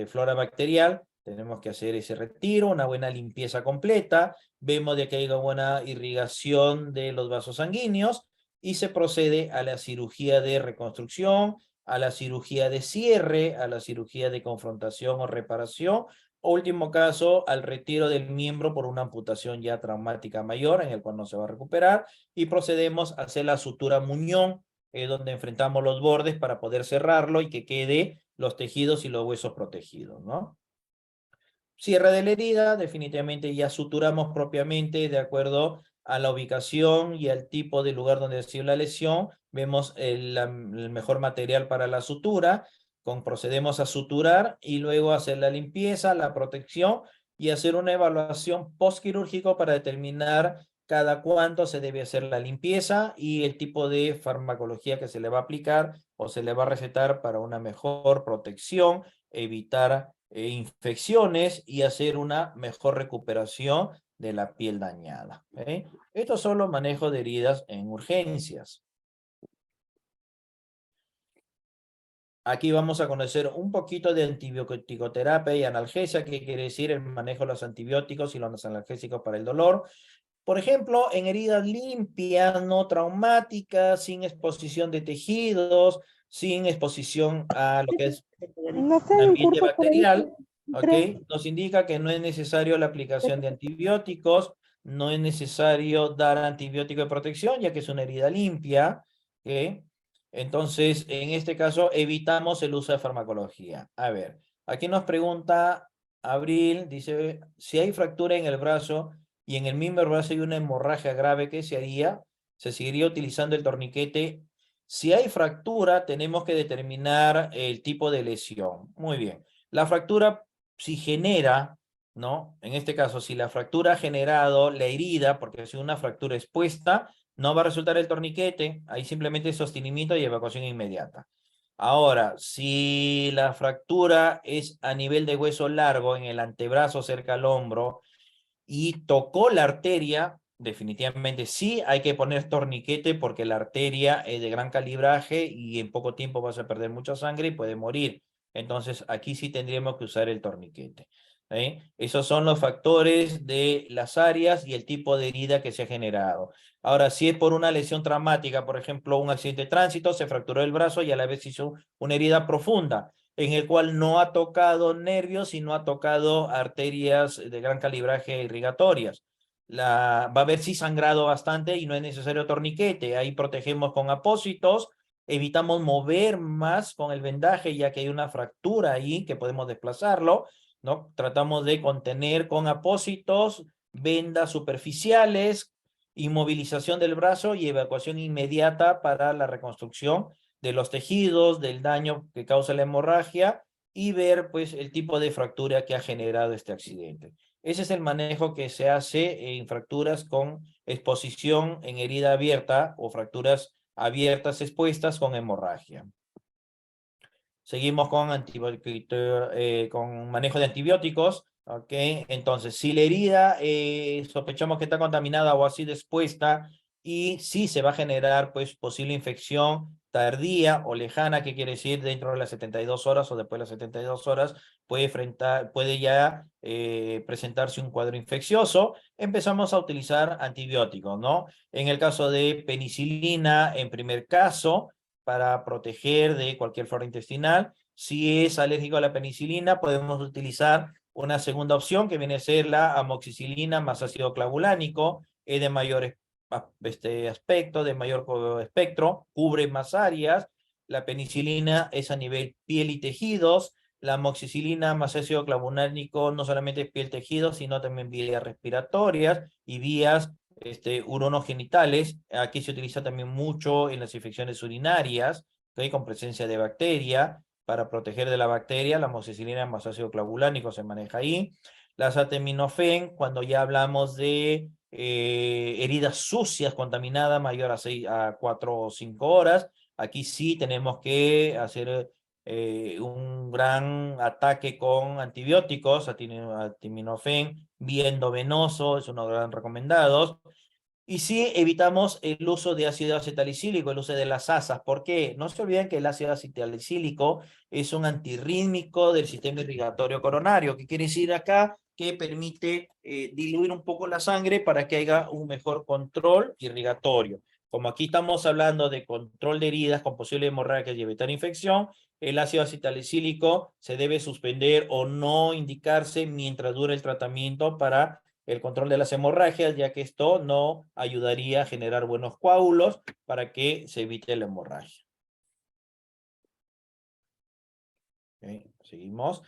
flora bacterial. Tenemos que hacer ese retiro, una buena limpieza completa. Vemos de que hay una buena irrigación de los vasos sanguíneos y se procede a la cirugía de reconstrucción, a la cirugía de cierre, a la cirugía de confrontación o reparación, o último caso, al retiro del miembro por una amputación ya traumática mayor, en el cual no se va a recuperar, y procedemos a hacer la sutura muñón, donde enfrentamos los bordes para poder cerrarlo y que quede los tejidos y los huesos protegidos, ¿no? Cierre de la herida, definitivamente ya suturamos propiamente de acuerdo a la ubicación y al tipo de lugar donde ha sido la lesión. Vemos el mejor material para la sutura, procedemos a suturar y luego hacer la limpieza, la protección y hacer una evaluación postquirúrgico para determinar cada cuánto se debe hacer la limpieza y el tipo de farmacología que se le va a aplicar o se le va a recetar para una mejor protección, evitar infecciones y hacer una mejor recuperación de la piel dañada. ¿Okay? Estos son los manejos de heridas en urgencias. Aquí vamos a conocer un poquito de antibiótico-terapia y analgesia, que quiere decir el manejo de los antibióticos y los analgésicos para el dolor. Por ejemplo, en heridas limpias, no traumáticas, sin exposición de tejidos, sin exposición a lo que es No sé, un hay un ambiente curso por ahí, bacterial, ¿ok? creo. Nos indica que no es necesario la aplicación de antibióticos, no es necesario dar antibiótico de protección, ya que es una herida limpia, ¿ok? Entonces, en este caso, evitamos el uso de farmacología. A ver, aquí nos pregunta Abril, dice, si hay fractura en el brazo y en el mismo brazo hay una hemorragia grave, ¿qué se haría? ¿Se seguiría utilizando el torniquete? Si hay fractura, tenemos que determinar el tipo de lesión. Muy bien. La fractura, si genera, ¿no? En este caso, si la fractura ha generado la herida, porque si una fractura expuesta, no va a resultar el torniquete, ahí simplemente sostenimiento y evacuación inmediata. Ahora, si la fractura es a nivel de hueso largo, en el antebrazo cerca al hombro, y tocó la arteria, definitivamente sí hay que poner torniquete porque la arteria es de gran calibraje y en poco tiempo vas a perder mucha sangre y puede morir. Entonces aquí sí tendríamos que usar el torniquete. Esos son los factores de las áreas y el tipo de herida que se ha generado. Ahora, si es por una lesión traumática, por ejemplo, un accidente de tránsito, se fracturó el brazo y a la vez hizo una herida profunda en el cual no ha tocado nervios y no ha tocado arterias de gran calibraje irrigatorias. Va a haber sí sangrado bastante y no es necesario torniquete. Ahí protegemos con apósitos, evitamos mover más con el vendaje ya que hay una fractura ahí que podemos desplazarlo, ¿no? Tratamos de contener con apósitos, vendas superficiales, inmovilización del brazo y evacuación inmediata para la reconstrucción de los tejidos, del daño que causa la hemorragia y ver pues el tipo de fractura que ha generado este accidente. Ese es el manejo que se hace en fracturas con exposición en herida abierta o fracturas abiertas expuestas con hemorragia. Seguimos con, con manejo de antibióticos. ¿Ok? Entonces, si la herida sospechamos que está contaminada o ha sido expuesta y sí se va a generar pues posible infección tardía o lejana, que quiere decir dentro de las 72 horas o después de las 72 horas puede ya presentarse un cuadro infeccioso. Empezamos a utilizar antibióticos, ¿no? En el caso de penicilina, en primer caso, para proteger de cualquier flora intestinal. Si es alérgico a la penicilina, podemos utilizar una segunda opción que viene a ser la amoxicilina más ácido clavulánico, es de mayor aspecto, de mayor espectro, cubre más áreas. La penicilina es a nivel piel y tejidos. La amoxicilina más ácido clavulánico no solamente es piel tejidos, sino también vías respiratorias y vías uronogenitales. Aquí se utiliza también mucho en las infecciones urinarias, ¿okay? Con presencia de bacteria. Para proteger de la bacteria, la amoxicilina más ácido clavulánico se maneja ahí. La acetaminofén, cuando ya hablamos de heridas sucias, contaminadas, mayor a 4 o 5 horas, aquí sí tenemos que hacer un gran ataque con antibióticos, acetaminofén, vía endovenoso, es uno de los gran recomendados. Y sí evitamos el uso de ácido acetalicílico, el uso de las asas. ¿Por qué? No se olviden que el ácido acetalicílico es un antirrítmico del sistema irrigatorio coronario. ¿Qué quiere decir acá? Que permite diluir un poco la sangre para que haya un mejor control irrigatorio. Como aquí estamos hablando de control de heridas con posible hemorragia y evitar infección, el ácido acetalicílico se debe suspender o no indicarse mientras dure el tratamiento para el control de las hemorragias, ya que esto no ayudaría a generar buenos coágulos para que se evite la hemorragia. Okay, seguimos.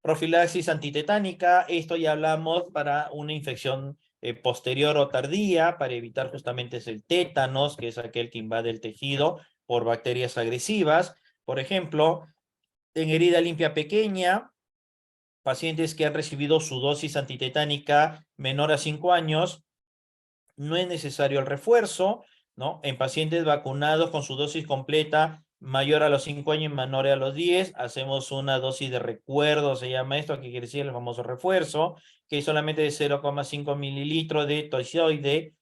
Profilaxis antitetánica, esto ya hablamos para una infección posterior o tardía, para evitar justamente el tétanos, que es aquel que invade el tejido por bacterias agresivas. Por ejemplo, en herida limpia pequeña, pacientes que han recibido su dosis antitetánica menor a 5 años, no es necesario el refuerzo, ¿no? En pacientes vacunados con su dosis completa mayor a los 5 años y menor a los 10, hacemos una dosis de recuerdo, se llama esto, que quiere decir el famoso refuerzo, que es solamente de 0,5 mililitros de tozoide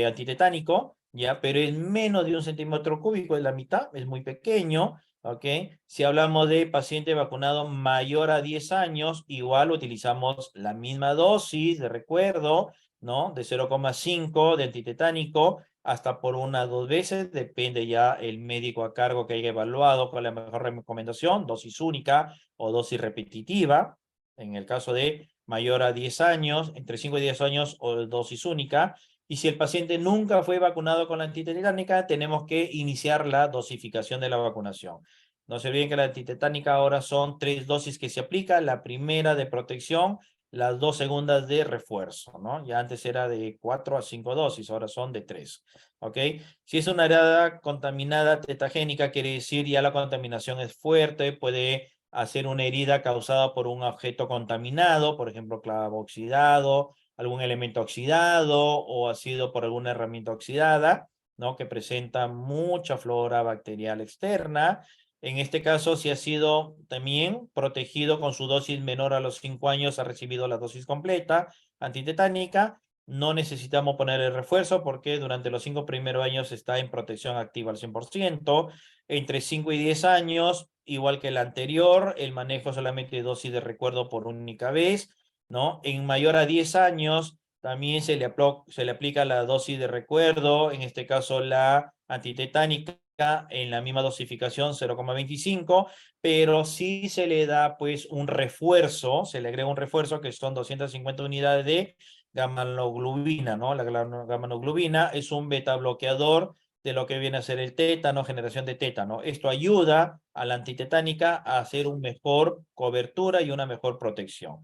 antitetánico, ¿ya? Pero es menos de 1 centímetro cúbico, es la mitad, es muy pequeño, ¿ok? Si hablamos de paciente vacunado mayor a 10 años, igual utilizamos la misma dosis de recuerdo, ¿no? De 0,5 de antitetánico hasta por 1 o 2 veces, depende ya el médico a cargo que haya evaluado cuál es la mejor recomendación, dosis única o dosis repetitiva. En el caso de mayor a 10 años, entre 5 y 10 años o dosis única. Y si el paciente nunca fue vacunado con la antitetánica, tenemos que iniciar la dosificación de la vacunación. No se olviden que la antitetánica ahora son 3 dosis que se aplica, la primera de protección, las 2 segundas de refuerzo, ¿no? Ya antes era de 4 a 5 dosis, ahora son de 3, ¿ok? Si es una herida contaminada tetagénica, quiere decir ya la contaminación es fuerte, puede hacer una herida causada por un objeto contaminado, por ejemplo, clavo oxidado, algún elemento oxidado o ha sido por alguna herramienta oxidada, ¿no? Que presenta mucha flora bacterial externa. En este caso, si ha sido también protegido con su dosis menor a los 5 años, ha recibido la dosis completa antitetánica, no necesitamos poner el refuerzo porque durante los 5 primeros años está en protección activa al 100%. Entre 5 y 10 años, igual que el anterior, el manejo solamente de dosis de recuerdo por única vez, ¿no? En mayor a 10 años, también se le aplica la dosis de recuerdo, en este caso la antitetánica, en la misma dosificación 0,25, pero sí se le da pues un refuerzo, se le agrega un refuerzo que son 250 unidades de gamma-globina, ¿no? La gamma-globina es un beta bloqueador de lo que viene a ser el tétano, generación de tétano. Esto ayuda a la antitetánica a hacer una mejor cobertura y una mejor protección.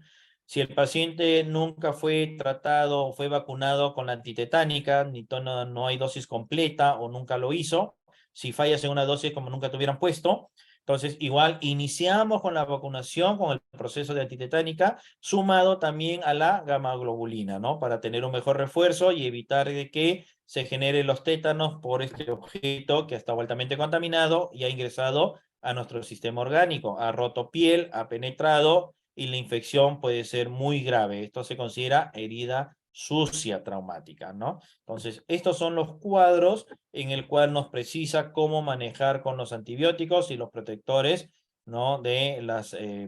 Si el paciente nunca fue tratado o fue vacunado con la antitetánica, no hay dosis completa o nunca lo hizo, si fallas en una dosis como nunca te hubieran puesto, entonces igual iniciamos con la vacunación, con el proceso de antitetánica, sumado también a la gamma-globulina, ¿no? Para tener un mejor refuerzo y evitar de que se generen los tétanos por este objeto que ha estado altamente contaminado y ha ingresado a nuestro sistema orgánico, ha roto piel, ha penetrado y la infección puede ser muy grave. Esto se considera herida sucia traumática, ¿no? Entonces, estos son los cuadros en el cual nos precisa cómo manejar con los antibióticos y los protectores, ¿no? De la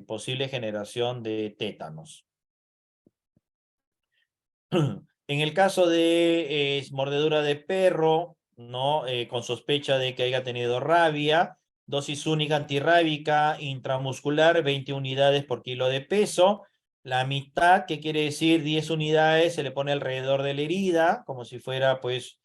posible generación de tétanos. En el caso de mordedura de perro, ¿no? Con sospecha de que haya tenido rabia, dosis única antirrábica intramuscular, 20 unidades por kilo de peso. La mitad, ¿qué quiere decir? 10 unidades se le pone alrededor de la herida, como si fuera pues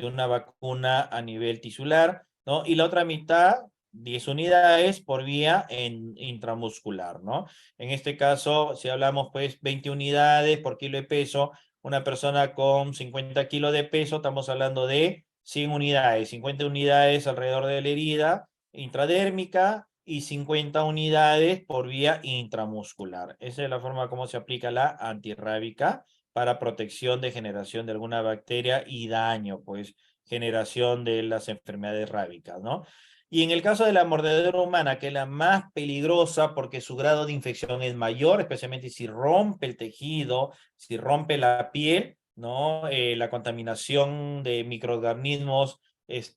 una vacuna a nivel tisular, ¿no? Y la otra mitad, 10 unidades por vía intramuscular, ¿no? En este caso, si hablamos pues 20 unidades por kilo de peso, una persona con 50 kilos de peso, estamos hablando de 100 unidades, 50 unidades alrededor de la herida intradérmica y 50 unidades por vía intramuscular. Esa es la forma como se aplica la antirrábica para protección de generación de alguna bacteria y daño, pues generación de las enfermedades rábicas, ¿no? Y en el caso de la mordedura humana, que es la más peligrosa porque su grado de infección es mayor, especialmente si rompe el tejido, si rompe la piel, ¿no? La contaminación de microorganismos es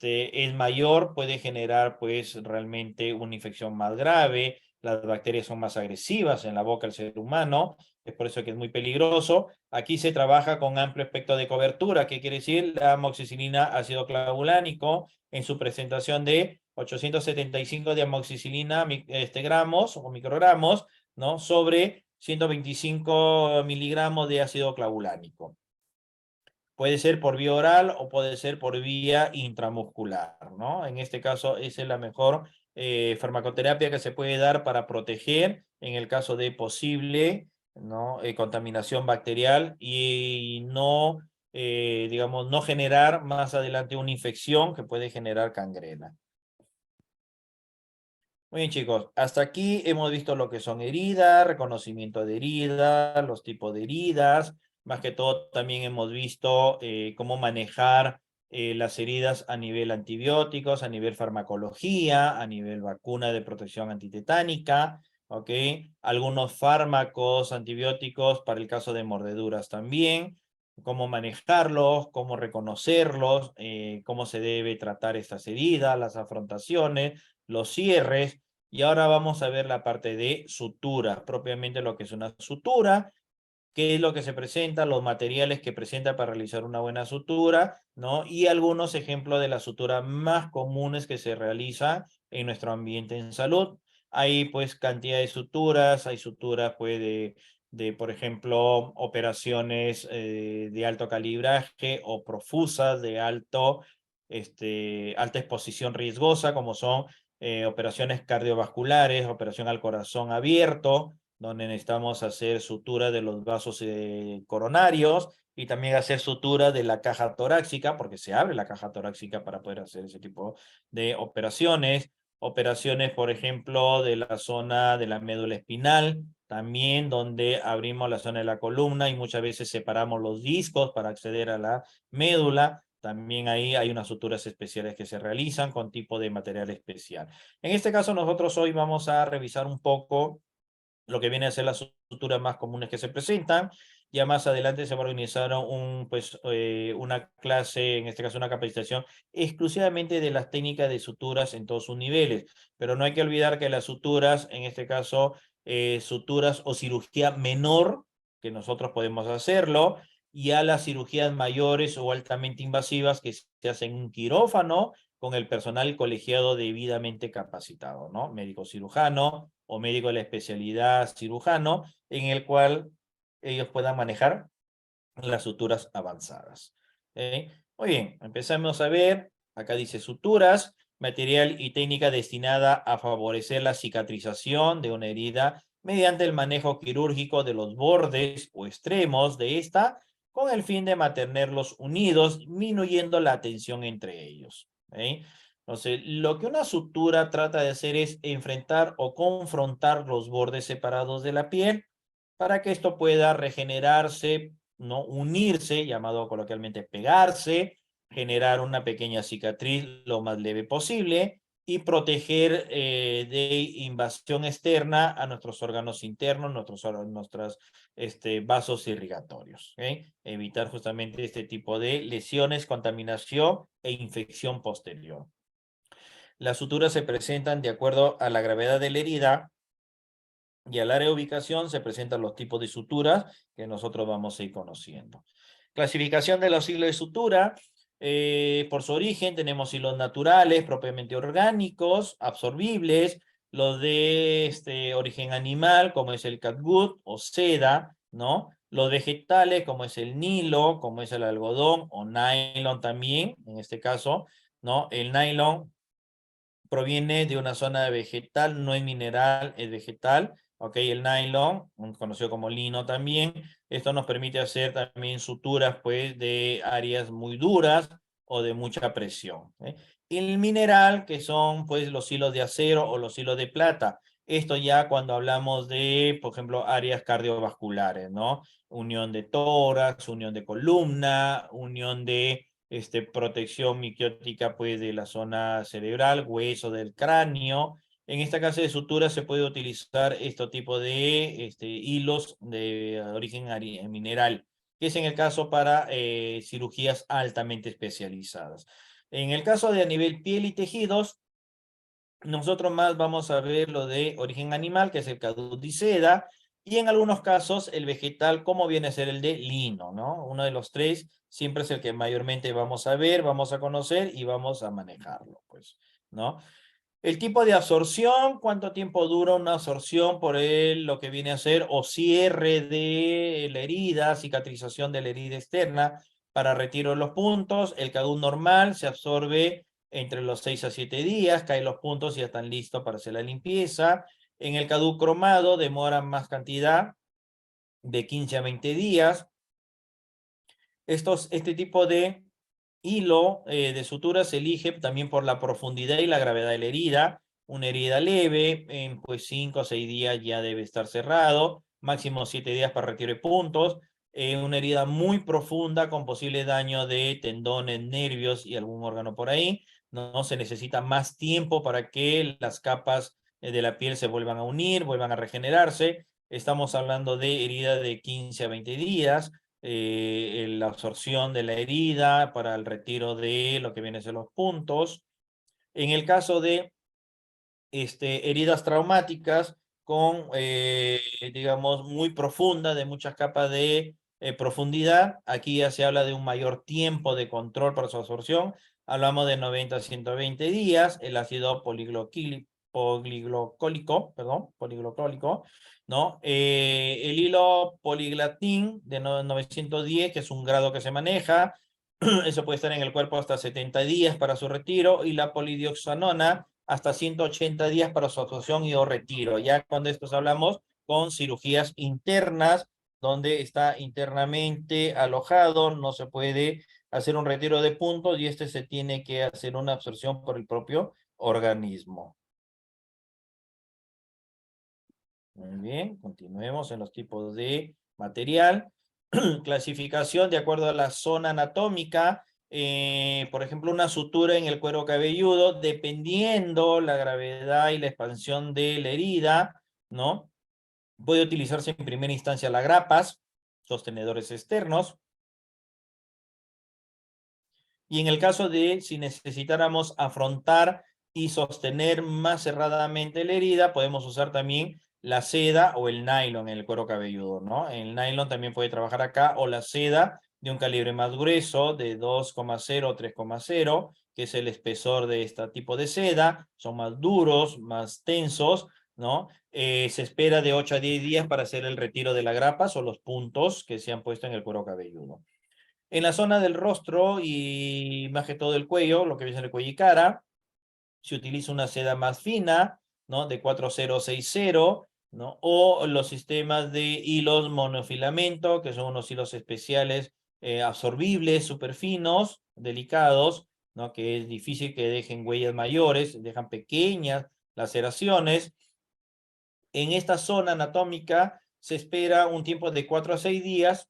mayor, puede generar pues realmente una infección más grave, las bacterias son más agresivas en la boca del ser humano, es por eso que es muy peligroso. Aquí se trabaja con amplio espectro de cobertura, ¿qué quiere decir? La amoxicilina ácido clavulánico en su presentación de 875 de amoxicilina gramos o microgramos, ¿no? Sobre 125 miligramos de ácido clavulánico. Puede ser por vía oral o puede ser por vía intramuscular, ¿no? En este caso, esa es la mejor farmacoterapia que se puede dar para proteger en el caso de posible, ¿no? Contaminación bacterial y no, digamos, no generar más adelante una infección que puede generar gangrena. Muy bien, chicos, hasta aquí hemos visto lo que son heridas, reconocimiento de heridas, los tipos de heridas, más que todo también hemos visto cómo manejar las heridas a nivel antibióticos, a nivel farmacología, a nivel vacuna de protección antitetánica, ¿ok? Algunos fármacos antibióticos para el caso de mordeduras también, cómo manejarlos, cómo reconocerlos, cómo se debe tratar estas heridas, las afrontaciones, los cierres, y ahora vamos a ver la parte de sutura, propiamente lo que es una sutura, qué es lo que se presenta, los materiales que presenta para realizar una buena sutura, ¿no? Y algunos ejemplos de las suturas más comunes que se realizan en nuestro ambiente en salud. Hay pues cantidad de suturas, hay suturas pues por ejemplo, operaciones de alto calibraje o profusas de alta exposición riesgosa, como son operaciones cardiovasculares, operación al corazón abierto, donde necesitamos hacer sutura de los vasos coronarios y también hacer sutura de la caja torácica, porque se abre la caja torácica para poder hacer ese tipo de operaciones. Operaciones, por ejemplo, de la zona de la médula espinal, también donde abrimos la zona de la columna y muchas veces separamos los discos para acceder a la médula. También ahí hay unas suturas especiales que se realizan con tipo de material especial. En este caso, nosotros hoy vamos a revisar un poco lo que viene a ser las suturas más comunes que se presentan. Ya más adelante se va a organizar una clase, en este caso una capacitación, exclusivamente de las técnicas de suturas en todos sus niveles. Pero no hay que olvidar que las suturas, en este caso, suturas o cirugía menor, que nosotros podemos hacerlo, y a las cirugías mayores o altamente invasivas que se hacen en un quirófano con el personal colegiado debidamente capacitado, ¿no? Médico cirujano o médico de la especialidad cirujano, en el cual ellos puedan manejar las suturas avanzadas. Muy bien, empezamos a ver, acá dice suturas, material y técnica destinada a favorecer la cicatrización de una herida mediante el manejo quirúrgico de los bordes o extremos de esta, con el fin de mantenerlos unidos, disminuyendo la tensión entre ellos. Entonces, lo que una sutura trata de hacer es enfrentar o confrontar los bordes separados de la piel para que esto pueda regenerarse, ¿no? Unirse, llamado coloquialmente pegarse, generar una pequeña cicatriz lo más leve posible y proteger de invasión externa a nuestros órganos internos, nuestros vasos irrigatorios. ¿Ok? Evitar justamente este tipo de lesiones, contaminación e infección posterior. Las suturas se presentan de acuerdo a la gravedad de la herida y al área de ubicación se presentan los tipos de suturas que nosotros vamos a ir conociendo. Clasificación de los hilos de sutura. Por su origen tenemos hilos naturales, propiamente orgánicos, absorbibles, los de origen animal, como es el catgut o seda, ¿no? Los vegetales, como es el nilo, como es el algodón o nylon también, en este caso, ¿no? El nylon proviene de una zona vegetal, no es mineral, es vegetal. Ok, el nylon, conocido como lino también. Esto nos permite hacer también suturas, pues, de áreas muy duras o de mucha presión. El mineral, que son, pues, los hilos de acero o los hilos de plata. Esto ya cuando hablamos de, por ejemplo, áreas cardiovasculares, ¿no? Unión de tórax, unión de columna, unión de protección miquiótica pues de la zona cerebral, hueso del cráneo. En esta clase de sutura se puede utilizar este tipo de hilos de origen mineral, que es en el caso para cirugías altamente especializadas. En el caso de a nivel piel y tejidos, nosotros más vamos a ver lo de origen animal, que es el cadudiceda, y en algunos casos el vegetal, como viene a ser el de lino, ¿no? Uno de los tres siempre es el que mayormente vamos a ver, vamos a conocer y vamos a manejarlo, pues, ¿no? El tipo de absorción, cuánto tiempo dura una absorción por lo que viene a ser o cierre de la herida, cicatrización de la herida externa para retiro de los puntos. El CADU normal se absorbe entre los 6 a 7 días, caen los puntos y ya están listos para hacer la limpieza. En el CADU cromado demora más cantidad, de 15 a 20 días. Este tipo de hilo de sutura se elige también por la profundidad y la gravedad de la herida. Una herida leve, en pues 5 o 6 días ya debe estar cerrado, máximo 7 días para retiro de puntos. Una herida muy profunda con posible daño de tendones, nervios y algún órgano por ahí. No se necesita más tiempo para que las capas de la piel se vuelvan a unir, vuelvan a regenerarse. Estamos hablando de herida de 15 a 20 días. La absorción de la herida para el retiro de lo que vienen a ser los puntos. En el caso de heridas traumáticas con, digamos, muy profunda, de muchas capas de profundidad, aquí ya se habla de un mayor tiempo de control para su absorción. Hablamos de 90 a 120 días. El ácido poliglocólico, ¿no? El hilo poliglatín de 910, que es un grado que se maneja, eso puede estar en el cuerpo hasta 70 días para su retiro, y la polidioxanona hasta 180 días para su absorción y o retiro. Ya cuando estos hablamos con cirugías internas, donde está internamente alojado, no se puede hacer un retiro de puntos y se tiene que hacer una absorción por el propio organismo. Muy bien, continuemos en los tipos de material. Clasificación de acuerdo a la zona anatómica. Por ejemplo, una sutura en el cuero cabelludo, dependiendo la gravedad y la expansión de la herida, ¿no? Puede utilizarse en primera instancia las grapas, sostenedores externos. Y en el caso de si necesitáramos afrontar y sostener más cerradamente la herida, podemos usar también la seda o el nylon en el cuero cabelludo, ¿no? El nylon también puede trabajar acá, o la seda de un calibre más grueso, de 2,0 o 3,0, que es el espesor de este tipo de seda. Son más duros, más tensos, ¿no? Se espera de 8 a 10 días para hacer el retiro de las grapas o los puntos que se han puesto en el cuero cabelludo. En la zona del rostro y más que todo el cuello, lo que viene el cuello y cara, se utiliza una seda más fina, ¿no? De 4060, ¿no? O los sistemas de hilos monofilamento, que son unos hilos especiales absorbibles, súper finos, delicados, ¿no? Que es difícil que dejen huellas mayores, dejan pequeñas laceraciones. En esta zona anatómica se espera un tiempo de 4 a 6 días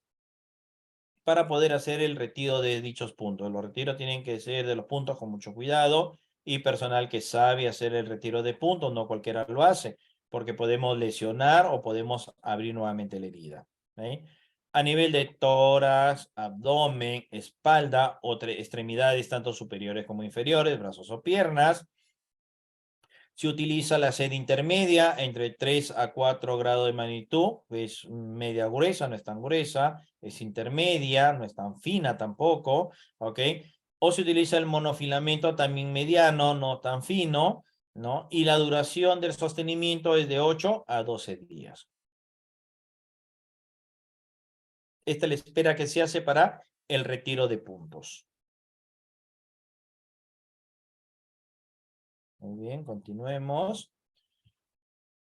para poder hacer el retiro de dichos puntos. Los retiros tienen que ser de los puntos con mucho cuidado, y personal que sabe hacer el retiro de puntos, no cualquiera lo hace, porque podemos lesionar o podemos abrir nuevamente la herida. ¿Sí? A nivel de tórax, abdomen, espalda o extremidades tanto superiores como inferiores, brazos o piernas, se utiliza la sed intermedia entre 3 a 4 grados de magnitud, es media gruesa, no es tan gruesa, es intermedia, no es tan fina tampoco, ¿ok? O se utiliza el monofilamento también mediano, no tan fino, ¿no? Y la duración del sostenimiento es de 8 a 12 días. Esta es la espera que se hace para el retiro de puntos. Muy bien, continuemos.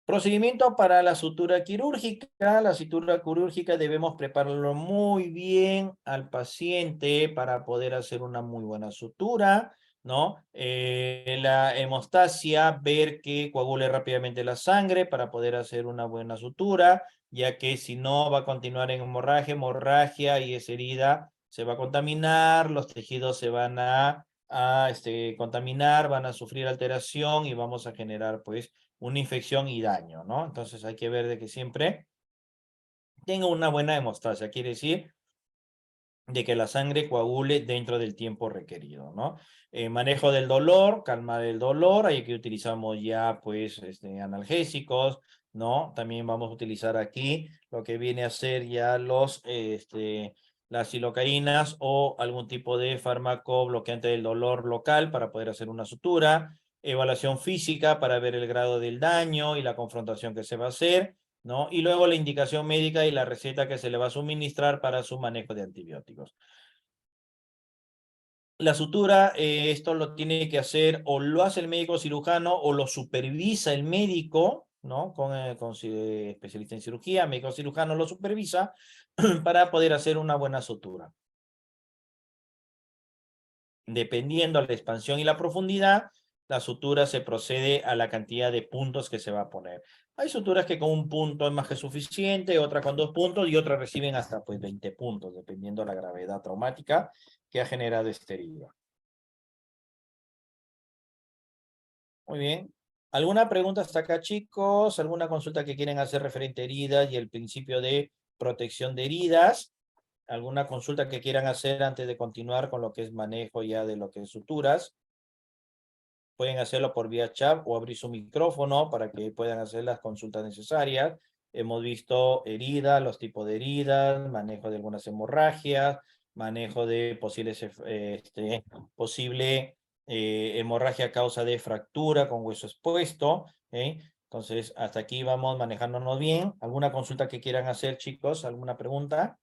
Procedimiento para la sutura quirúrgica. La sutura quirúrgica debemos prepararlo muy bien al paciente para poder hacer una muy buena sutura, ¿no? La hemostasia, ver que coagule rápidamente la sangre para poder hacer una buena sutura, ya que si no va a continuar en hemorragia y esa herida se va a contaminar, los tejidos se van a contaminar, van a sufrir alteración y vamos a generar pues una infección y daño, ¿no? Entonces hay que ver de que siempre tenga una buena hemostasia, quiere decir de que la sangre coagule dentro del tiempo requerido, ¿no? Manejo del dolor, calmar el dolor, hay que utilizamos ya pues analgésicos, ¿no? También vamos a utilizar aquí lo que viene a ser ya las cilocaínas o algún tipo de fármaco bloqueante del dolor local para poder hacer una sutura, evaluación física para ver el grado del daño y la confrontación que se va a hacer, ¿no? Y luego la indicación médica y la receta que se le va a suministrar para su manejo de antibióticos. La sutura, esto lo tiene que hacer o lo hace el médico cirujano o lo supervisa el médico, ¿no? Con especialista en cirugía, médico cirujano lo supervisa para poder hacer una buena sutura. Dependiendo de la expansión y la profundidad, la sutura se procede a la cantidad de puntos que se va a poner. Hay suturas que con un punto es más que suficiente, otras con 2 puntos y otras reciben hasta pues 20 puntos, dependiendo de la gravedad traumática que ha generado esta herida. Muy bien. ¿Alguna pregunta hasta acá, chicos? ¿Alguna consulta que quieren hacer referente a heridas y el principio de protección de heridas? ¿Alguna consulta que quieran hacer antes de continuar con lo que es manejo ya de lo que es suturas? Pueden hacerlo por vía chat o abrir su micrófono para que puedan hacer las consultas necesarias. Hemos visto heridas, los tipos de heridas, manejo de algunas hemorragias, manejo de posible hemorragia a causa de fractura con hueso expuesto. Entonces, hasta aquí vamos manejándonos bien. ¿Alguna consulta que quieran hacer, chicos? ¿Alguna pregunta?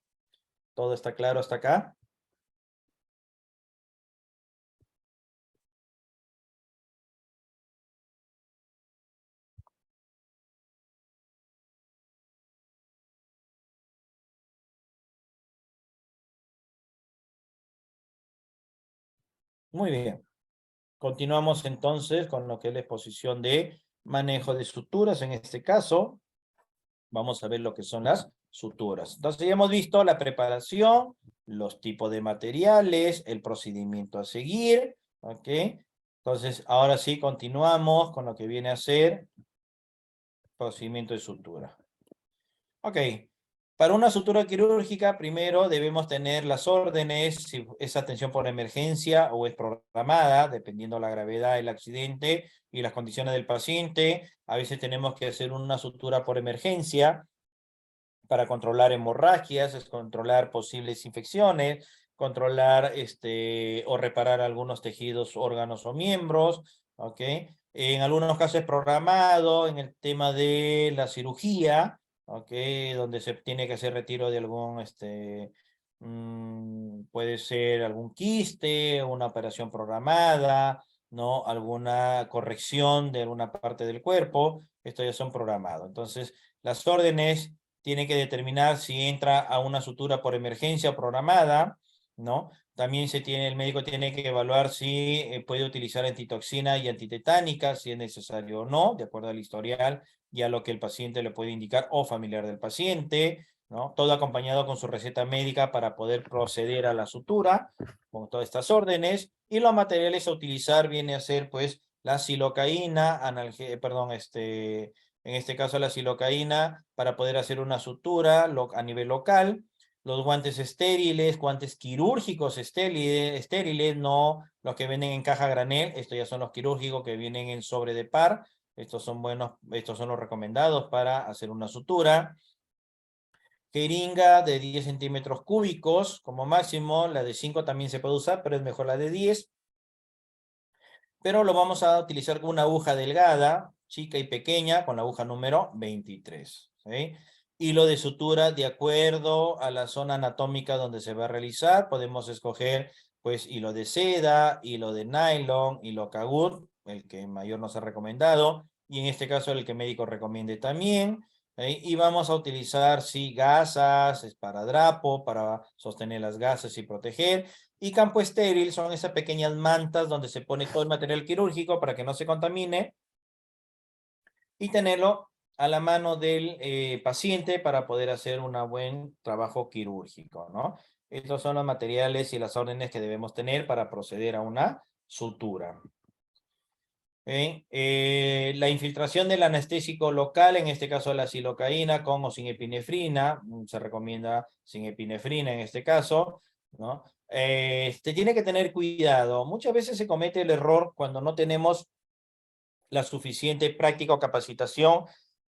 ¿Todo está claro hasta acá? Muy bien. Continuamos entonces con lo que es la exposición de manejo de suturas. En este caso, vamos a ver lo que son las suturas. Entonces ya hemos visto la preparación, los tipos de materiales, el procedimiento a seguir, ¿ok? Entonces ahora sí continuamos con lo que viene a ser procedimiento de sutura. Ok, para una sutura quirúrgica, primero debemos tener las órdenes, si es atención por emergencia o es programada, dependiendo la gravedad del accidente y las condiciones del paciente. A veces tenemos que hacer una sutura por emergencia para controlar hemorragias, es controlar posibles infecciones, controlar o reparar algunos tejidos, órganos o miembros, ¿ok? En algunos casos es programado en el tema de la cirugía, ¿ok? Donde se tiene que hacer retiro de algún, puede ser algún quiste, una operación programada, ¿no? Alguna corrección de alguna parte del cuerpo, esto ya son programados. Entonces, las órdenes tiene que determinar si entra a una sutura por emergencia o programada, ¿no? También el médico tiene que evaluar si puede utilizar antitoxina y antitetánica, si es necesario o no, de acuerdo al historial y a lo que el paciente le puede indicar o familiar del paciente, ¿no? Todo acompañado con su receta médica para poder proceder a la sutura, con todas estas órdenes. Y los materiales a utilizar viene a ser, pues, la silocaína, en este caso la silocaína, para poder hacer una sutura a nivel local. Los guantes estériles, guantes quirúrgicos estériles, no los que vienen en caja granel, estos ya son los quirúrgicos que vienen en sobre de par. Estos son buenos, estos son los recomendados para hacer una sutura. Jeringa de 10 centímetros cúbicos como máximo, la de 5 también se puede usar, pero es mejor la de 10. Pero lo vamos a utilizar con una aguja delgada, chica y pequeña, con la aguja número 23. ¿Sí? Hilo de sutura de acuerdo a la zona anatómica donde se va a realizar. Podemos escoger pues hilo de seda, hilo de nylon, hilo Kagut, el que mayor nos ha recomendado, y en este caso el que médico recomiende también. Y vamos a utilizar, sí, gasas, esparadrapo para sostener las gasas y proteger. Y campo estéril son esas pequeñas mantas donde se pone todo el material quirúrgico para que no se contamine y tenerlo a la mano del paciente para poder hacer un buen trabajo quirúrgico, ¿no? Estos son los materiales y las órdenes que debemos tener para proceder a una sutura. La infiltración del anestésico local, en este caso la silocaína con o sin epinefrina, se recomienda sin epinefrina en este caso, ¿no? Tiene que tener cuidado. Muchas veces se comete el error cuando no tenemos la suficiente práctica o capacitación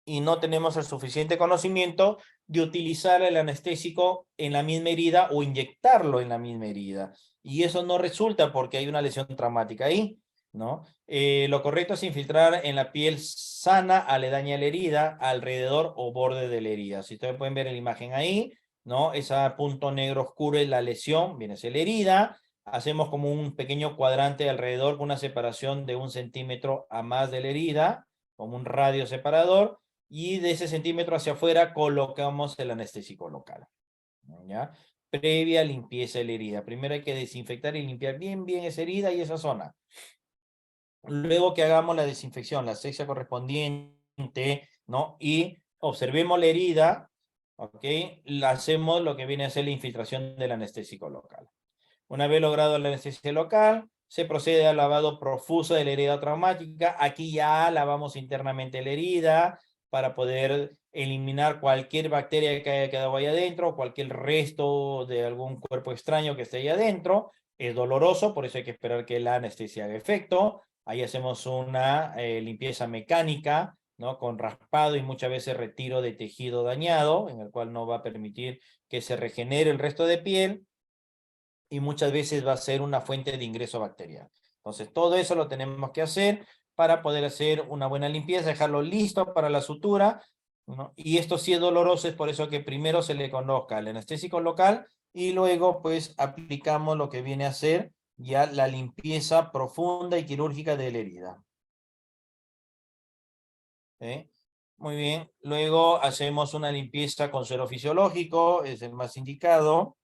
y no tenemos el suficiente conocimiento de utilizar el anestésico en la misma herida o inyectarlo en la misma herida. Y eso no resulta porque hay una lesión traumática ahí, ¿no? Lo correcto es infiltrar en la piel sana, aledaña a la herida, alrededor o borde de la herida. Si ustedes pueden ver en la imagen ahí, ¿no? Ese punto negro oscuro es la lesión, viene a ser la herida. Hacemos como un pequeño cuadrante alrededor con una separación de 1 centímetro a más de la herida, como un radio separador, y de ese centímetro hacia afuera colocamos el anestésico local, ¿ya? Previa limpieza de la herida. Primero hay que desinfectar y limpiar bien esa herida y esa zona. Luego que hagamos la desinfección, la asepsia correspondiente, ¿no? Y observemos la herida, ¿ok? La hacemos lo que viene a ser la infiltración del anestésico local. Una vez logrado la anestesia local, se procede al lavado profuso de la herida traumática. Aquí ya lavamos internamente la herida para poder eliminar cualquier bacteria que haya quedado ahí adentro, cualquier resto de algún cuerpo extraño que esté ahí adentro. Es doloroso, por eso hay que esperar que la anestesia haga efecto. Ahí hacemos una limpieza mecánica, ¿no? Con raspado y muchas veces retiro de tejido dañado, en el cual no va a permitir que se regenere el resto de piel y muchas veces va a ser una fuente de ingreso bacteriano. Entonces, todo eso lo tenemos que hacer para poder hacer una buena limpieza, dejarlo listo para la sutura, ¿no? Y esto sí es doloroso, es por eso que primero se le conozca el anestésico local y luego pues aplicamos lo que viene a ser ya la limpieza profunda y quirúrgica de la herida. ¿Eh? Muy bien, luego hacemos una limpieza con suero fisiológico, es el más indicado.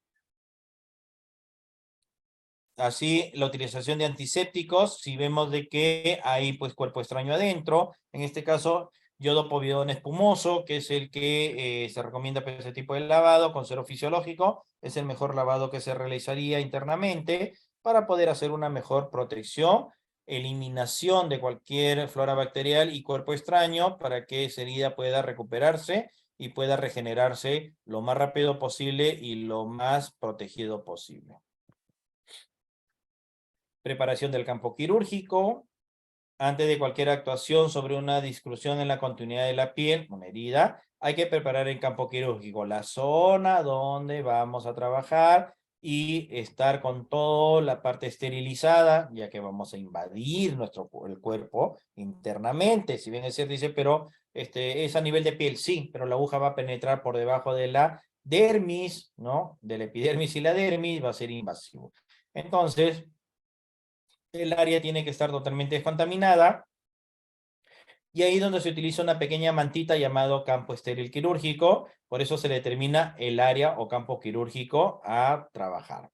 Así, la utilización de antisépticos, si vemos de que hay pues cuerpo extraño adentro, en este caso, yodo povidón espumoso, que es el que se recomienda para ese tipo de lavado con suero fisiológico, es el mejor lavado que se realizaría internamente para poder hacer una mejor protección, eliminación de cualquier flora bacterial y cuerpo extraño para que esa herida pueda recuperarse y pueda regenerarse lo más rápido posible y lo más protegido posible. Preparación del campo quirúrgico. Antes de cualquier actuación sobre una disclusión en la continuidad de la piel, una herida, hay que preparar el campo quirúrgico, la zona donde vamos a trabajar y estar con toda la parte esterilizada, ya que vamos a invadir el cuerpo internamente. Si bien es cierto, dice, pero es a nivel de piel, sí, pero la aguja va a penetrar por debajo de la dermis, ¿no? De la epidermis y la dermis, va a ser invasivo. Entonces, el área tiene que estar totalmente descontaminada y ahí es donde se utiliza una pequeña mantita llamado campo estéril quirúrgico, por eso se determina el área o campo quirúrgico a trabajar.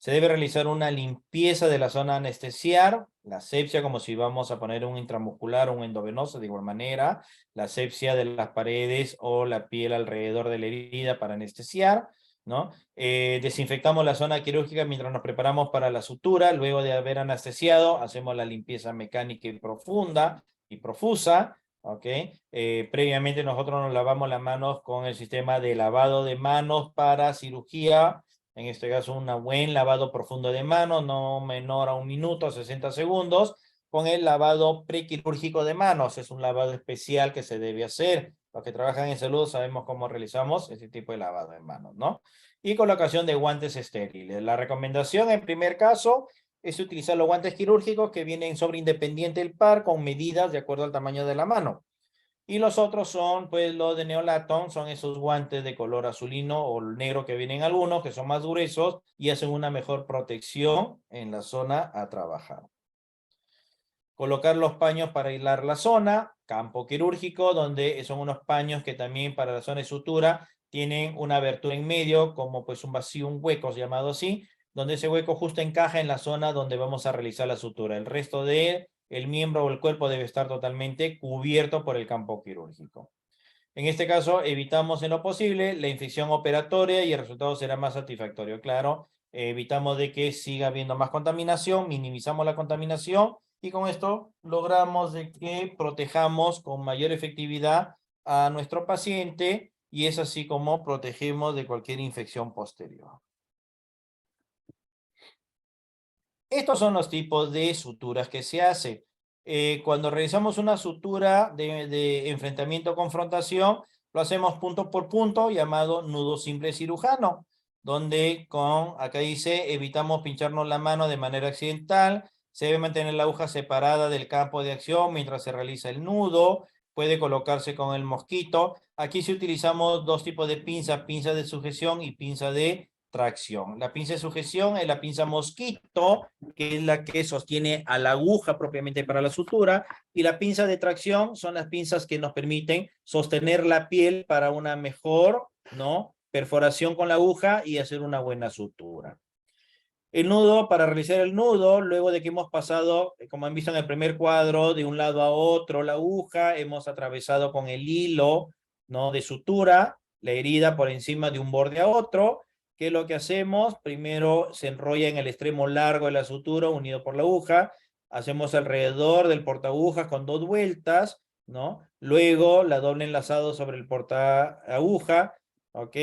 Se debe realizar una limpieza de la zona a anestesiar, la asepsia como si vamos a poner un intramuscular o un endovenoso de igual manera, la asepsia de las paredes o la piel alrededor de la herida para anestesiar, ¿no? Desinfectamos la zona quirúrgica mientras nos preparamos para la sutura, luego de haber anestesiado, hacemos la limpieza mecánica y profunda y profusa, ¿ok? Previamente nosotros nos lavamos las manos con el sistema de lavado de manos para cirugía, en este caso un buen lavado profundo de manos, no menor a 1 minuto, 60 segundos, con el lavado prequirúrgico de manos. Es un lavado especial que se debe hacer. Los que trabajan en salud sabemos cómo realizamos ese tipo de lavado de manos, ¿no? Y colocación de guantes estériles. La recomendación en primer caso es utilizar los guantes quirúrgicos que vienen sobre independiente del par con medidas de acuerdo al tamaño de la mano. Y los otros son, pues, los de Neolatón, son esos guantes de color azulino o negro que vienen algunos, que son más gruesos y hacen una mejor protección en la zona a trabajar. Colocar los paños para aislar la zona, campo quirúrgico, donde son unos paños que también para la zona de sutura tienen una abertura en medio, como pues un vacío, un hueco llamado así, donde ese hueco justo encaja en la zona donde vamos a realizar la sutura. El resto de el miembro o el cuerpo debe estar totalmente cubierto por el campo quirúrgico. En este caso, evitamos en lo posible la infección operatoria y el resultado será más satisfactorio. Claro, evitamos de que siga habiendo más contaminación, minimizamos la contaminación y con esto logramos de que protejamos con mayor efectividad a nuestro paciente y es así como protegemos de cualquier infección posterior. Estos son los tipos de suturas que se hace. Cuando realizamos una sutura de enfrentamiento-confrontación, lo hacemos punto por punto, llamado nudo simple cirujano, donde acá dice, evitamos pincharnos la mano de manera accidental, se debe mantener la aguja separada del campo de acción mientras se realiza el nudo, puede colocarse con el mosquito. Aquí sí utilizamos dos tipos de pinzas, pinza de sujeción y pinza de tracción. La pinza de sujeción es la pinza mosquito, que es la que sostiene a la aguja propiamente para la sutura, y la pinza de tracción son las pinzas que nos permiten sostener la piel para una mejor, ¿no?, perforación con la aguja y hacer una buena sutura. El nudo, para realizar el nudo, luego de que hemos pasado, como han visto en el primer cuadro, de un lado a otro la aguja, hemos atravesado con el hilo, ¿no?, de sutura, la herida por encima de un borde a otro. ¿Qué es lo que hacemos? Primero se enrolla en el extremo largo de la sutura, unido por la aguja. Hacemos alrededor del portaagujas con 2 vueltas, ¿no? Luego la doble enlazado sobre el portaaguja, ¿ok?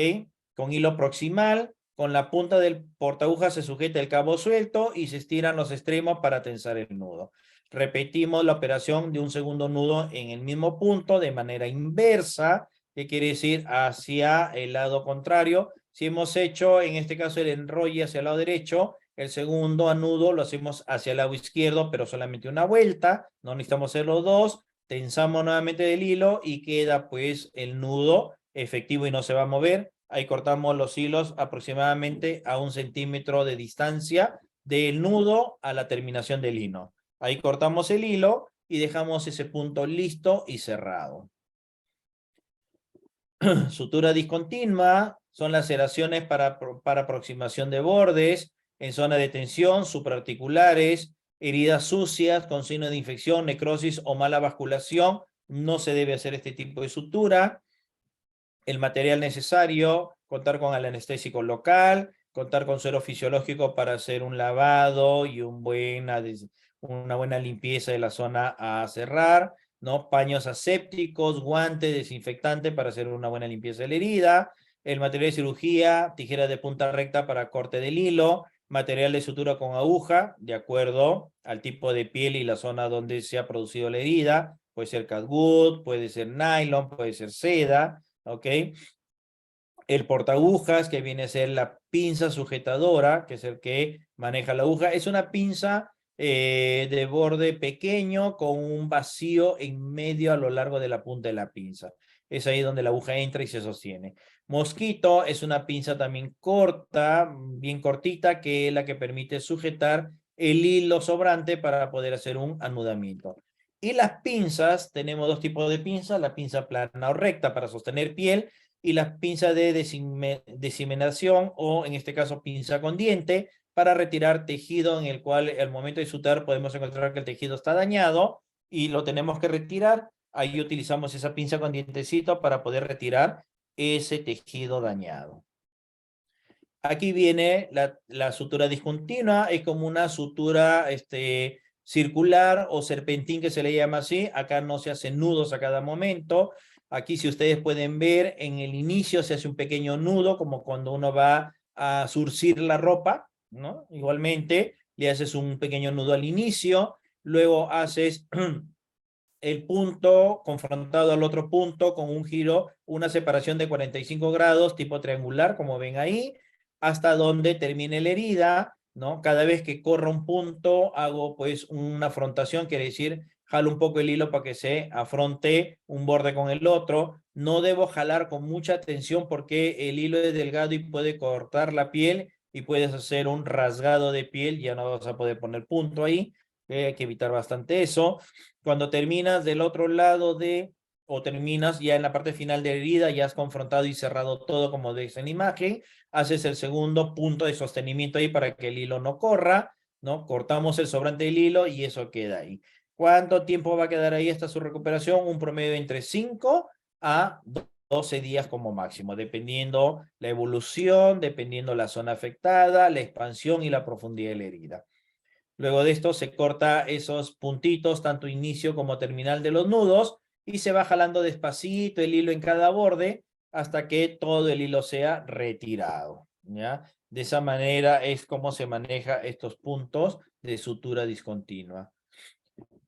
Con hilo proximal. Con la punta del portaagujas se sujeta el cabo suelto y se estiran los extremos para tensar el nudo. Repetimos la operación de un segundo nudo en el mismo punto de manera inversa, que quiere decir hacia el lado contrario. Si hemos hecho, en este caso, el enrolle hacia el lado derecho, el segundo nudo lo hacemos hacia el lado izquierdo, pero solamente una vuelta. No necesitamos hacer los dos. Tensamos nuevamente del hilo y queda pues el nudo efectivo y no se va a mover. Ahí cortamos los hilos aproximadamente a 1 centímetro de distancia del nudo a la terminación del hilo. Ahí cortamos el hilo y dejamos ese punto listo y cerrado. Sutura discontinua son laceraciones para aproximación de bordes, en zona de tensión, supraarticulares, heridas sucias con signos de infección, necrosis o mala vasculación. No se debe hacer este tipo de sutura. El material necesario, contar con el anestésico local, contar con suero fisiológico para hacer un lavado y una buena limpieza de la zona a cerrar, ¿no? Paños asépticos, guantes, desinfectante para hacer una buena limpieza de la herida, el material de cirugía, tijeras de punta recta para corte del hilo, material de sutura con aguja, de acuerdo al tipo de piel y la zona donde se ha producido la herida, puede ser catwood, puede ser nylon, puede ser seda, ¿ok? El portaagujas, que viene a ser la pinza sujetadora, que es el que maneja la aguja. Es una pinza de borde pequeño con un vacío en medio a lo largo de la punta de la pinza. Es ahí donde la aguja entra y se sostiene. Mosquito es una pinza también corta, bien cortita, que es la que permite sujetar el hilo sobrante para poder hacer un anudamiento. Y las pinzas, tenemos 2 tipos de pinzas, la pinza plana o recta para sostener piel y las pinzas de diseminación o en este caso pinza con diente para retirar tejido en el cual al momento de suturar podemos encontrar que el tejido está dañado y lo tenemos que retirar. Ahí utilizamos esa pinza con dientecito para poder retirar ese tejido dañado. Aquí viene la sutura discontinua, es como una sutura circular o serpentín que se le llama así. Acá no se hacen nudos a cada momento. Aquí, si ustedes pueden ver, en el inicio se hace un pequeño nudo, como cuando uno va a zurcir la ropa, ¿no? Igualmente, le haces un pequeño nudo al inicio, luego haces el punto confrontado al otro punto con un giro, una separación de 45 grados, tipo triangular, como ven ahí, hasta donde termine la herida, ¿no? Cada vez que corra un punto, hago pues una afrontación, quiere decir, jalo un poco el hilo para que se afronte un borde con el otro. No debo jalar con mucha tensión porque el hilo es delgado y puede cortar la piel y puedes hacer un rasgado de piel, ya no vas a poder poner punto ahí, hay que evitar bastante eso. Cuando terminas del otro lado o terminas ya en la parte final de la herida, ya has confrontado y cerrado todo como ves en la imagen, haces el segundo punto de sostenimiento ahí para que el hilo no corra, ¿no? Cortamos el sobrante del hilo y eso queda ahí. ¿Cuánto tiempo va a quedar ahí hasta su recuperación? Un promedio entre 5 a 12 días como máximo, dependiendo la evolución, dependiendo la zona afectada, la expansión y la profundidad de la herida. Luego de esto se corta esos puntitos, tanto inicio como terminal de los nudos, y se va jalando despacito el hilo en cada borde hasta que todo el hilo sea retirado, ¿ya? De esa manera es como se maneja estos puntos de sutura discontinua.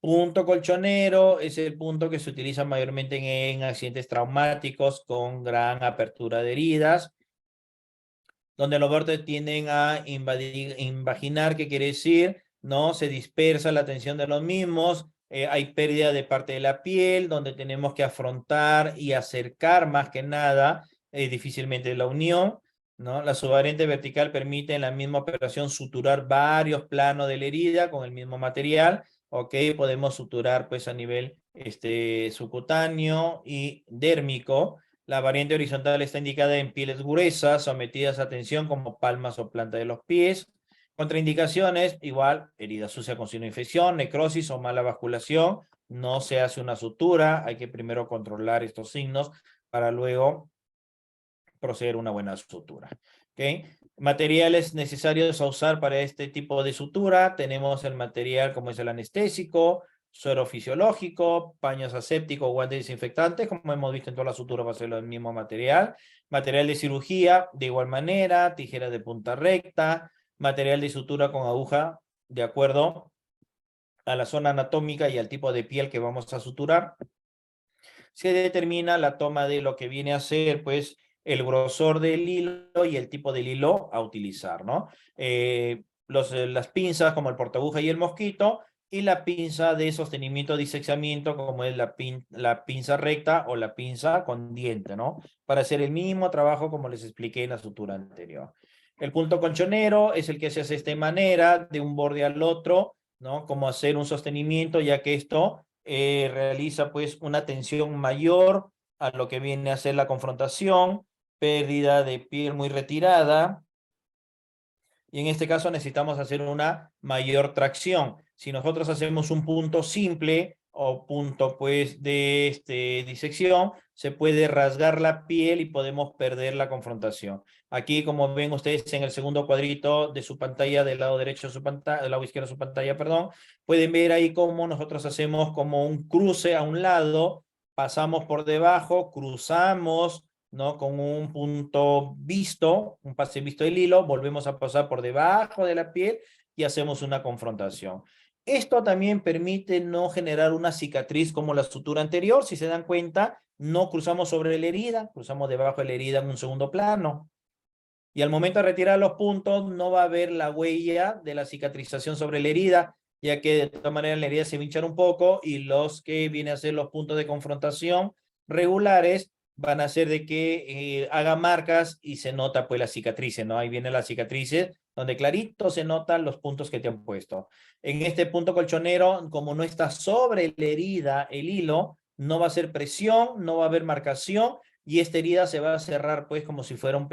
Punto colchonero es el punto que se utiliza mayormente en accidentes traumáticos con gran apertura de heridas, donde los bordes tienden a invaginar, ¿qué quiere decir? ¿No? Se dispersa la tensión de los mismos, hay pérdida de parte de la piel, donde tenemos que afrontar y acercar más que nada, difícilmente la unión, ¿no? La subadherente vertical permite en la misma operación suturar varios planos de la herida con el mismo material, ¿ok? Podemos suturar pues a nivel subcutáneo y dérmico. La variante horizontal está indicada en pieles gruesas sometidas a tensión como palmas o planta de los pies. Contraindicaciones, igual, herida sucia con signo de infección, necrosis o mala vasculación. No se hace una sutura, hay que primero controlar estos signos para luego proceder a una buena sutura. ¿Okay? Materiales necesarios a usar para este tipo de sutura. Tenemos el material como es el anestésico, suero fisiológico, paños asépticos, guantes desinfectantes, como hemos visto en todas las suturas va a ser el mismo material. Material de cirugía, de igual manera, tijera de punta recta, material de sutura con aguja, de acuerdo a la zona anatómica y al tipo de piel que vamos a suturar. Se determina la toma de lo que viene a ser, pues, el grosor del hilo y el tipo del hilo a utilizar, ¿no? Las pinzas como el portaguja y el mosquito, y la pinza de sostenimiento, diseccionamiento, como es la pinza recta o la pinza con diente, ¿no? Para hacer el mismo trabajo como les expliqué en la sutura anterior. El punto conchonero es el que se hace de esta manera, de un borde al otro, ¿no? Como hacer un sostenimiento, ya que esto realiza pues una tensión mayor a lo que viene a ser la confrontación, pérdida de piel muy retirada, y en este caso necesitamos hacer una mayor tracción. Si nosotros hacemos un punto simple o punto pues de disección, se puede rasgar la piel y podemos perder la confrontación. Aquí, como ven ustedes en el segundo cuadrito de su pantalla, del lado derecho de su pantalla, del lado izquierdo de su pantalla, perdón, pueden ver ahí cómo nosotros hacemos como un cruce a un lado, pasamos por debajo, cruzamos, ¿no? Con un punto visto, un pase visto del hilo, volvemos a pasar por debajo de la piel y hacemos una confrontación. Esto también permite no generar una cicatriz como la sutura anterior. Si se dan cuenta, no cruzamos sobre la herida, cruzamos debajo de la herida en un segundo plano. Y al momento de retirar los puntos, no va a haber la huella de la cicatrización sobre la herida, ya que de todas maneras la herida se va a hinchar un poco y los que vienen a ser los puntos de confrontación regulares van a hacer de que haga marcas y se nota pues las cicatrices, ¿no? Ahí vienen las cicatrices donde clarito se notan los puntos que te han puesto. En este punto colchonero, como no está sobre la herida el hilo, no va a hacer presión, no va a haber marcación y esta herida se va a cerrar pues como si fuera una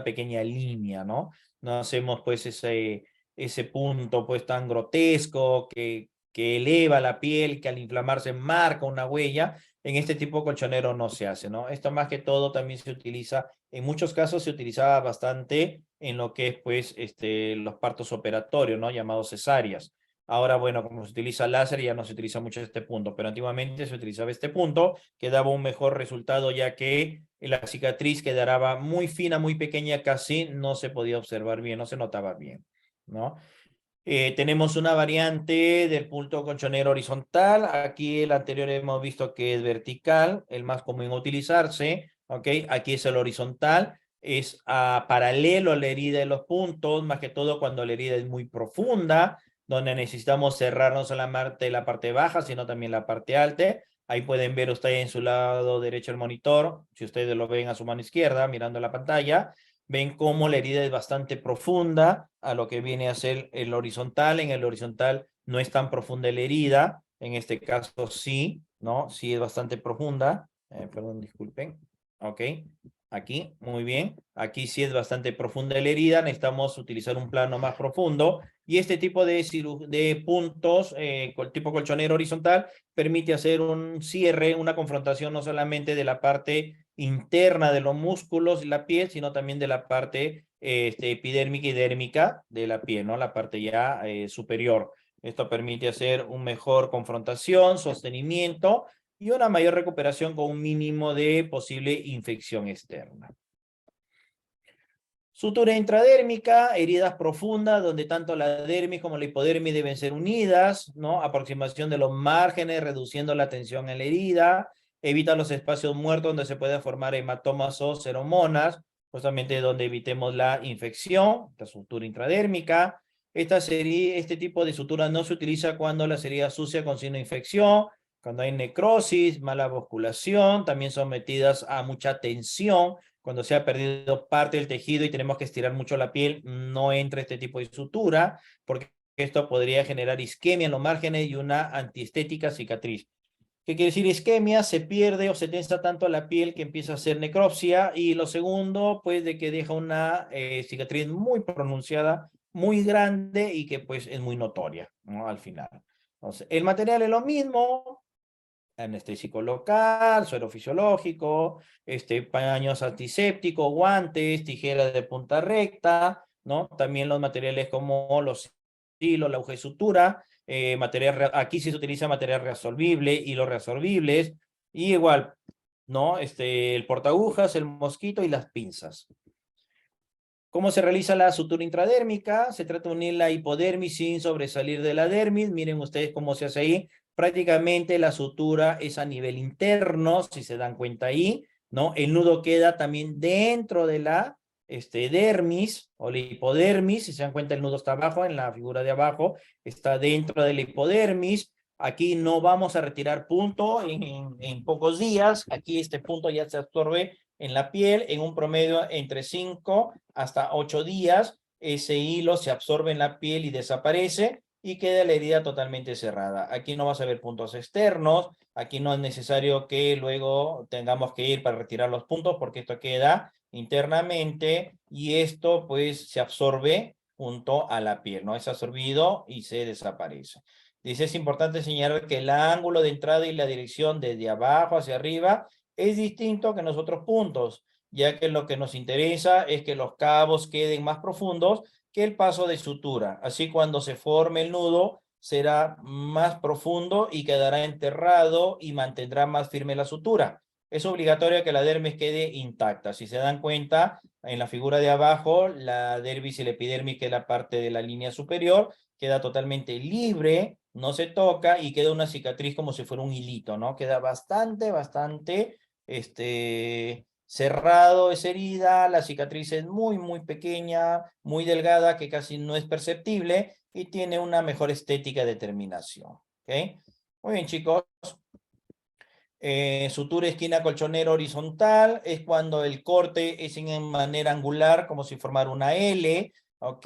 pequeña línea, ¿no? no hacemos pues ese punto pues tan grotesco que eleva la piel, que al inflamarse marca una huella. En este tipo de colchonero no se hace, ¿no? Esto más que todo también se utiliza, en muchos casos se utilizaba bastante en lo que es pues los partos operatorios, ¿no? Llamados cesáreas. Ahora, bueno, como se utiliza láser, ya no se utiliza mucho este punto, pero antiguamente se utilizaba este punto, que daba un mejor resultado, ya que la cicatriz quedaba muy fina, muy pequeña, casi no se podía observar bien, no se notaba bien, ¿no? Tenemos una variante del punto colchonero horizontal. Aquí el anterior hemos visto que es vertical, el más común a utilizarse, ¿ok? Aquí es el horizontal, es paralelo a la herida de los puntos, más que todo cuando la herida es muy profunda, donde necesitamos cerrar no solamente la parte baja, sino también la parte alta. Ahí pueden ver ustedes en su lado derecho el monitor, si ustedes lo ven a su mano izquierda, mirando la pantalla, ven cómo la herida es bastante profunda a lo que viene a ser el horizontal. En el horizontal no es tan profunda la herida, en este caso sí, ¿no? Sí es bastante profunda. Perdón, disculpen. Ok, aquí, muy bien. Aquí sí es bastante profunda la herida, necesitamos utilizar un plano más profundo. Y este tipo de puntos, tipo colchonero horizontal, permite hacer un cierre, una confrontación no solamente de la parte interna de los músculos y la piel, sino también de la parte epidérmica y dérmica de la piel, ¿no? La parte ya superior. Esto permite hacer un mejor confrontación, sostenimiento y una mayor recuperación con un mínimo de posible infección externa. Sutura intradérmica, heridas profundas donde tanto la dermis como la hipodermis deben ser unidas, ¿no? Aproximación de los márgenes, reduciendo la tensión en la herida, evita los espacios muertos donde se puede formar hematomas o seromonas, justamente donde evitemos la infección, la sutura intradérmica. Este tipo de sutura no se utiliza cuando la herida sucia con signo de infección, cuando hay necrosis, mala vasculación, también sometidas a mucha tensión, cuando se ha perdido parte del tejido y tenemos que estirar mucho la piel, no entra este tipo de sutura, porque esto podría generar isquemia en los márgenes y una antiestética cicatriz. ¿Qué quiere decir isquemia? Se pierde o se tensa tanto la piel que empieza a hacer necropsia, y lo segundo, pues, de que deja una cicatriz muy pronunciada, muy grande y que, pues, es muy notoria, ¿no? Al final. Entonces, el material es lo mismo, anestésico local, suero fisiológico, paños antisépticos, guantes, tijeras de punta recta, ¿no? También los materiales como los hilos, la aguja de sutura, aquí sí se utiliza material reabsorbible, hilos reabsorbibles, y igual, ¿no? El portaagujas, el mosquito y las pinzas. ¿Cómo se realiza la sutura intradérmica? Se trata de unir la hipodermis sin sobresalir de la dermis. Miren ustedes cómo se hace ahí. Prácticamente la sutura es a nivel interno, si se dan cuenta ahí, ¿no? El nudo queda también dentro de la dermis o la hipodermis. Si se dan cuenta, el nudo está abajo, en la figura de abajo, está dentro de la hipodermis. Aquí no vamos a retirar punto en pocos días. Aquí este punto ya se absorbe en la piel en un promedio entre 5 hasta 8 días. Ese hilo se absorbe en la piel y desaparece y queda la herida totalmente cerrada. Aquí no vas a ver puntos externos, aquí no es necesario que luego tengamos que ir para retirar los puntos porque esto queda internamente y esto pues se absorbe junto a la piel, ¿no? Es absorbido y se desaparece. Dice, es importante señalar que el ángulo de entrada y la dirección desde abajo hacia arriba es distinto que en los otros puntos, ya que lo que nos interesa es que los cabos queden más profundos que el paso de sutura. Así, cuando se forme el nudo, será más profundo y quedará enterrado y mantendrá más firme la sutura. Es obligatorio que la dermis quede intacta. Si se dan cuenta, en la figura de abajo, la dermis y la epidermis, que es la parte de la línea superior, queda totalmente libre, no se toca y queda una cicatriz como si fuera un hilito, ¿no? Queda bastante cerrado esa herida, la cicatriz es muy pequeña, muy delgada, que casi no es perceptible y tiene una mejor estética de terminación. ¿Ok? Muy bien, chicos. Sutura esquina colchonero horizontal es cuando el corte es en manera angular, como si formara una L. ¿Ok?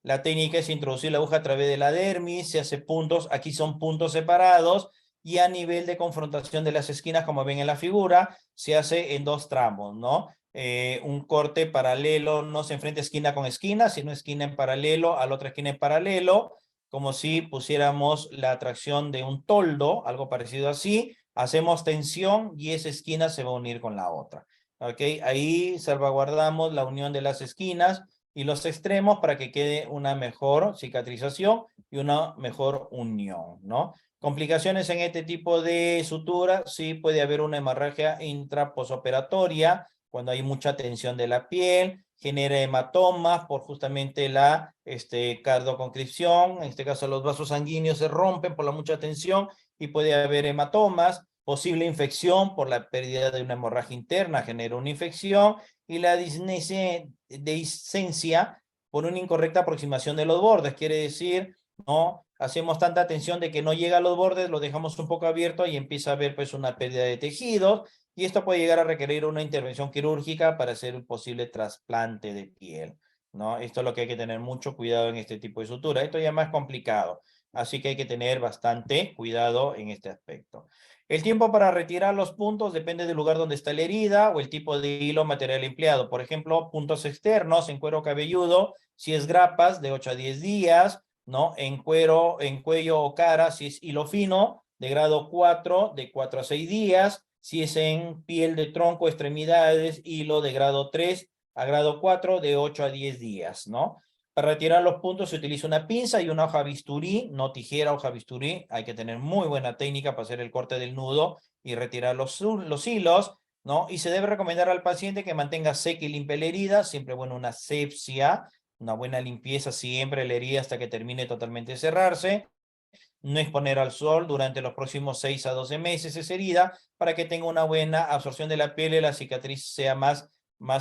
La técnica es introducir la aguja a través de la dermis, se hace puntos, aquí son puntos separados, y a nivel de confrontación de las esquinas, como ven en la figura, se hace en 2 tramos, ¿no? un corte paralelo, no se enfrenta esquina con esquina, sino esquina en paralelo a la otra esquina en paralelo, como si pusiéramos la tracción de un toldo, algo parecido así. Hacemos tensión y esa esquina se va a unir con la otra. ¿Ok? Ahí salvaguardamos la unión de las esquinas y los extremos para que quede una mejor cicatrización y una mejor unión, ¿no? Complicaciones en este tipo de sutura, sí puede haber una hemorragia intraposoperatoria cuando hay mucha tensión de la piel, genera hematomas por justamente la cardoconstricción, en este caso los vasos sanguíneos se rompen por la mucha tensión y puede haber hematomas, posible infección por la pérdida de una hemorragia interna genera una infección y la discencia por una incorrecta aproximación de los bordes, quiere decir, no hacemos tanta tensión de que no llega a los bordes, lo dejamos un poco abierto y empieza a haber pues una pérdida de tejidos y esto puede llegar a requerir una intervención quirúrgica para hacer un posible trasplante de piel, ¿no? Esto es lo que hay que tener mucho cuidado en este tipo de sutura. Esto ya es más complicado, así que hay que tener bastante cuidado en este aspecto. El tiempo para retirar los puntos depende del lugar donde está la herida o el tipo de hilo o material empleado. Por ejemplo, puntos externos en cuero cabelludo, si es grapas, de 8 a 10 días, ¿no? En cuero, en cuello o cara, si es hilo fino, de grado 4, de 4 a 6 días. Si es en piel de tronco, extremidades, hilo de grado 3 a grado 4, de 8 a 10 días, ¿no? Para retirar los puntos se utiliza una pinza y una hoja bisturí, no tijera, hoja bisturí. Hay que tener muy buena técnica para hacer el corte del nudo y retirar los hilos, ¿no? Y se debe recomendar al paciente que mantenga seca y limpia la herida, siempre bueno una asepsia, una buena limpieza siempre la herida hasta que termine totalmente de cerrarse. No exponer al sol durante los próximos 6 a 12 meses esa herida para que tenga una buena absorción de la piel y la cicatriz sea más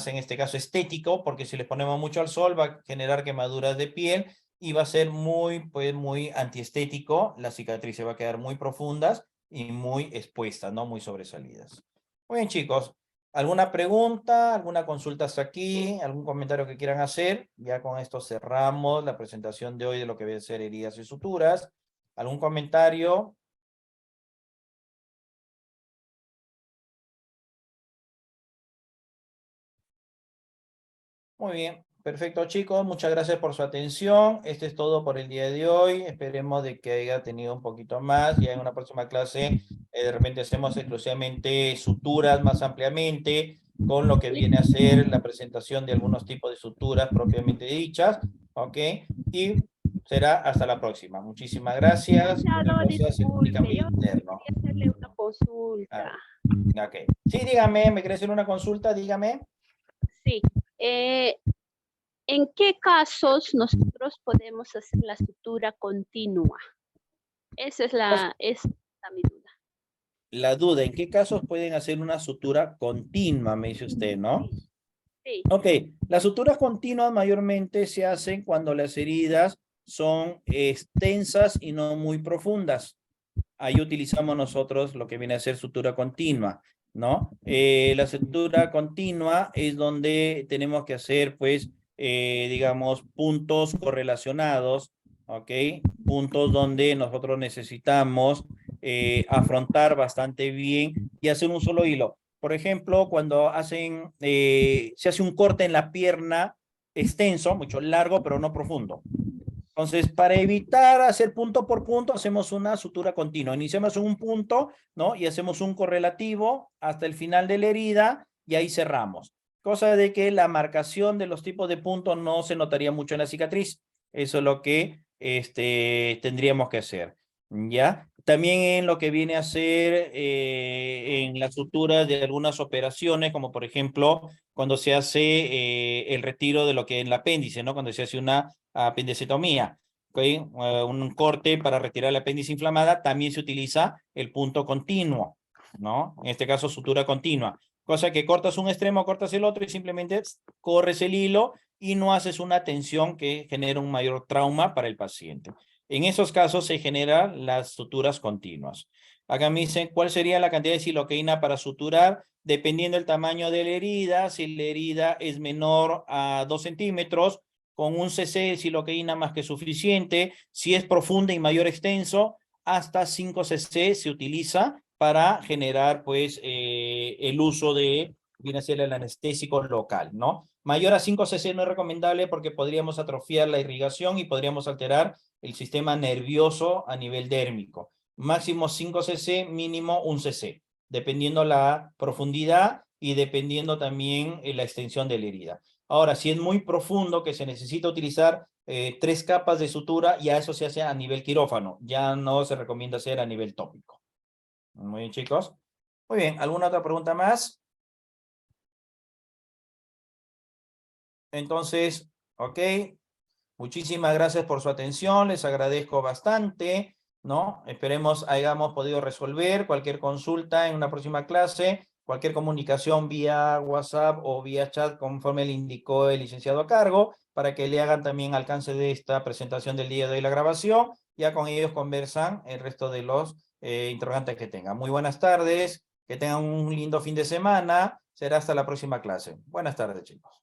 en este caso estético, porque si les ponemos mucho al sol va a generar quemaduras de piel y va a ser muy antiestético, las cicatrices va a quedar muy profundas y muy expuestas, ¿no? Muy sobresalidas. Muy bien, chicos. ¿Alguna pregunta, alguna consulta hasta aquí, algún comentario que quieran hacer? Ya con esto cerramos la presentación de hoy de lo que debe ser heridas y suturas. ¿Algún comentario? Muy bien, perfecto chicos, muchas gracias por su atención. Este es todo por el día de hoy. Esperemos de que haya tenido un poquito más. Ya en una próxima clase de repente hacemos exclusivamente suturas más ampliamente con lo que viene a ser la presentación de algunos tipos de suturas propiamente dichas. ¿Ok? Y será hasta la próxima. Muchísimas gracias. Cualquier Licenciado, cosa se comunica por disculpe, yo interno. quería hacerle una Ah, consulta. ok. Sí, dígame, ¿me quiere hacer una consulta? Dígame. Sí, ¿en qué casos nosotros podemos hacer la sutura continua? Esa es mi duda. La duda, ¿en qué casos pueden hacer una sutura continua? Me dice usted, ¿no? Sí, sí. Ok, las suturas continuas mayormente se hacen cuando las heridas son extensas y no muy profundas. Ahí utilizamos nosotros lo que viene a ser sutura continua, ¿no? La sutura continua es donde tenemos que hacer, pues, digamos, puntos correlacionados, ¿ok? Puntos donde nosotros necesitamos afrontar bastante bien y hacer un solo hilo. Por ejemplo, cuando se hace un corte en la pierna extenso, mucho largo, pero no profundo. Entonces, para evitar hacer punto por punto, hacemos una sutura continua. Iniciamos en un punto, ¿no? Y hacemos un correlativo hasta el final de la herida y ahí cerramos. Cosa de que la marcación de los tipos de puntos no se notaría mucho en la cicatriz. Eso es lo que tendríamos que hacer, ¿ya? También en lo que viene a ser en la sutura de algunas operaciones, como por ejemplo, cuando se hace el retiro de lo que es el apéndice, ¿no? Cuando se hace una apendicectomía, ¿okay? Un corte para retirar el apéndice inflamada, también se utiliza el punto continuo, ¿no? En este caso, sutura continua. Cosa que cortas un extremo, cortas el otro y simplemente corres el hilo y no haces una tensión que genera un mayor trauma para el paciente. En esos casos se generan las suturas continuas. Acá me dicen cuál sería la cantidad de silocaína para suturar, dependiendo del tamaño de la herida. Si la herida es menor a 2 centímetros, con un cc de silocaína más que suficiente. Si es profunda y mayor extenso, hasta 5 cc se utiliza para generar pues el uso de viene a ser el anestésico local, ¿no? Mayor a 5 cc no es recomendable porque podríamos atrofiar la irrigación y podríamos alterar el sistema nervioso a nivel dérmico. Máximo 5 cc, mínimo 1 cc, dependiendo la profundidad y dependiendo también la extensión de la herida. Ahora, si es muy profundo que se necesita utilizar 3 capas de sutura, ya eso se hace a nivel quirófano, ya no se recomienda hacer a nivel tópico. Muy bien, chicos. Muy bien, ¿alguna otra pregunta más? Entonces, ok. Muchísimas gracias por su atención, les agradezco bastante, ¿no? Esperemos hayamos podido resolver cualquier consulta en una próxima clase, cualquier comunicación vía WhatsApp o vía chat conforme le indicó el licenciado a cargo, para que le hagan también alcance de esta presentación del día de hoy la grabación. Ya con ellos conversan el resto de los interrogantes que tengan. Muy buenas tardes, que tengan un lindo fin de semana. Será hasta la próxima clase. Buenas tardes, chicos.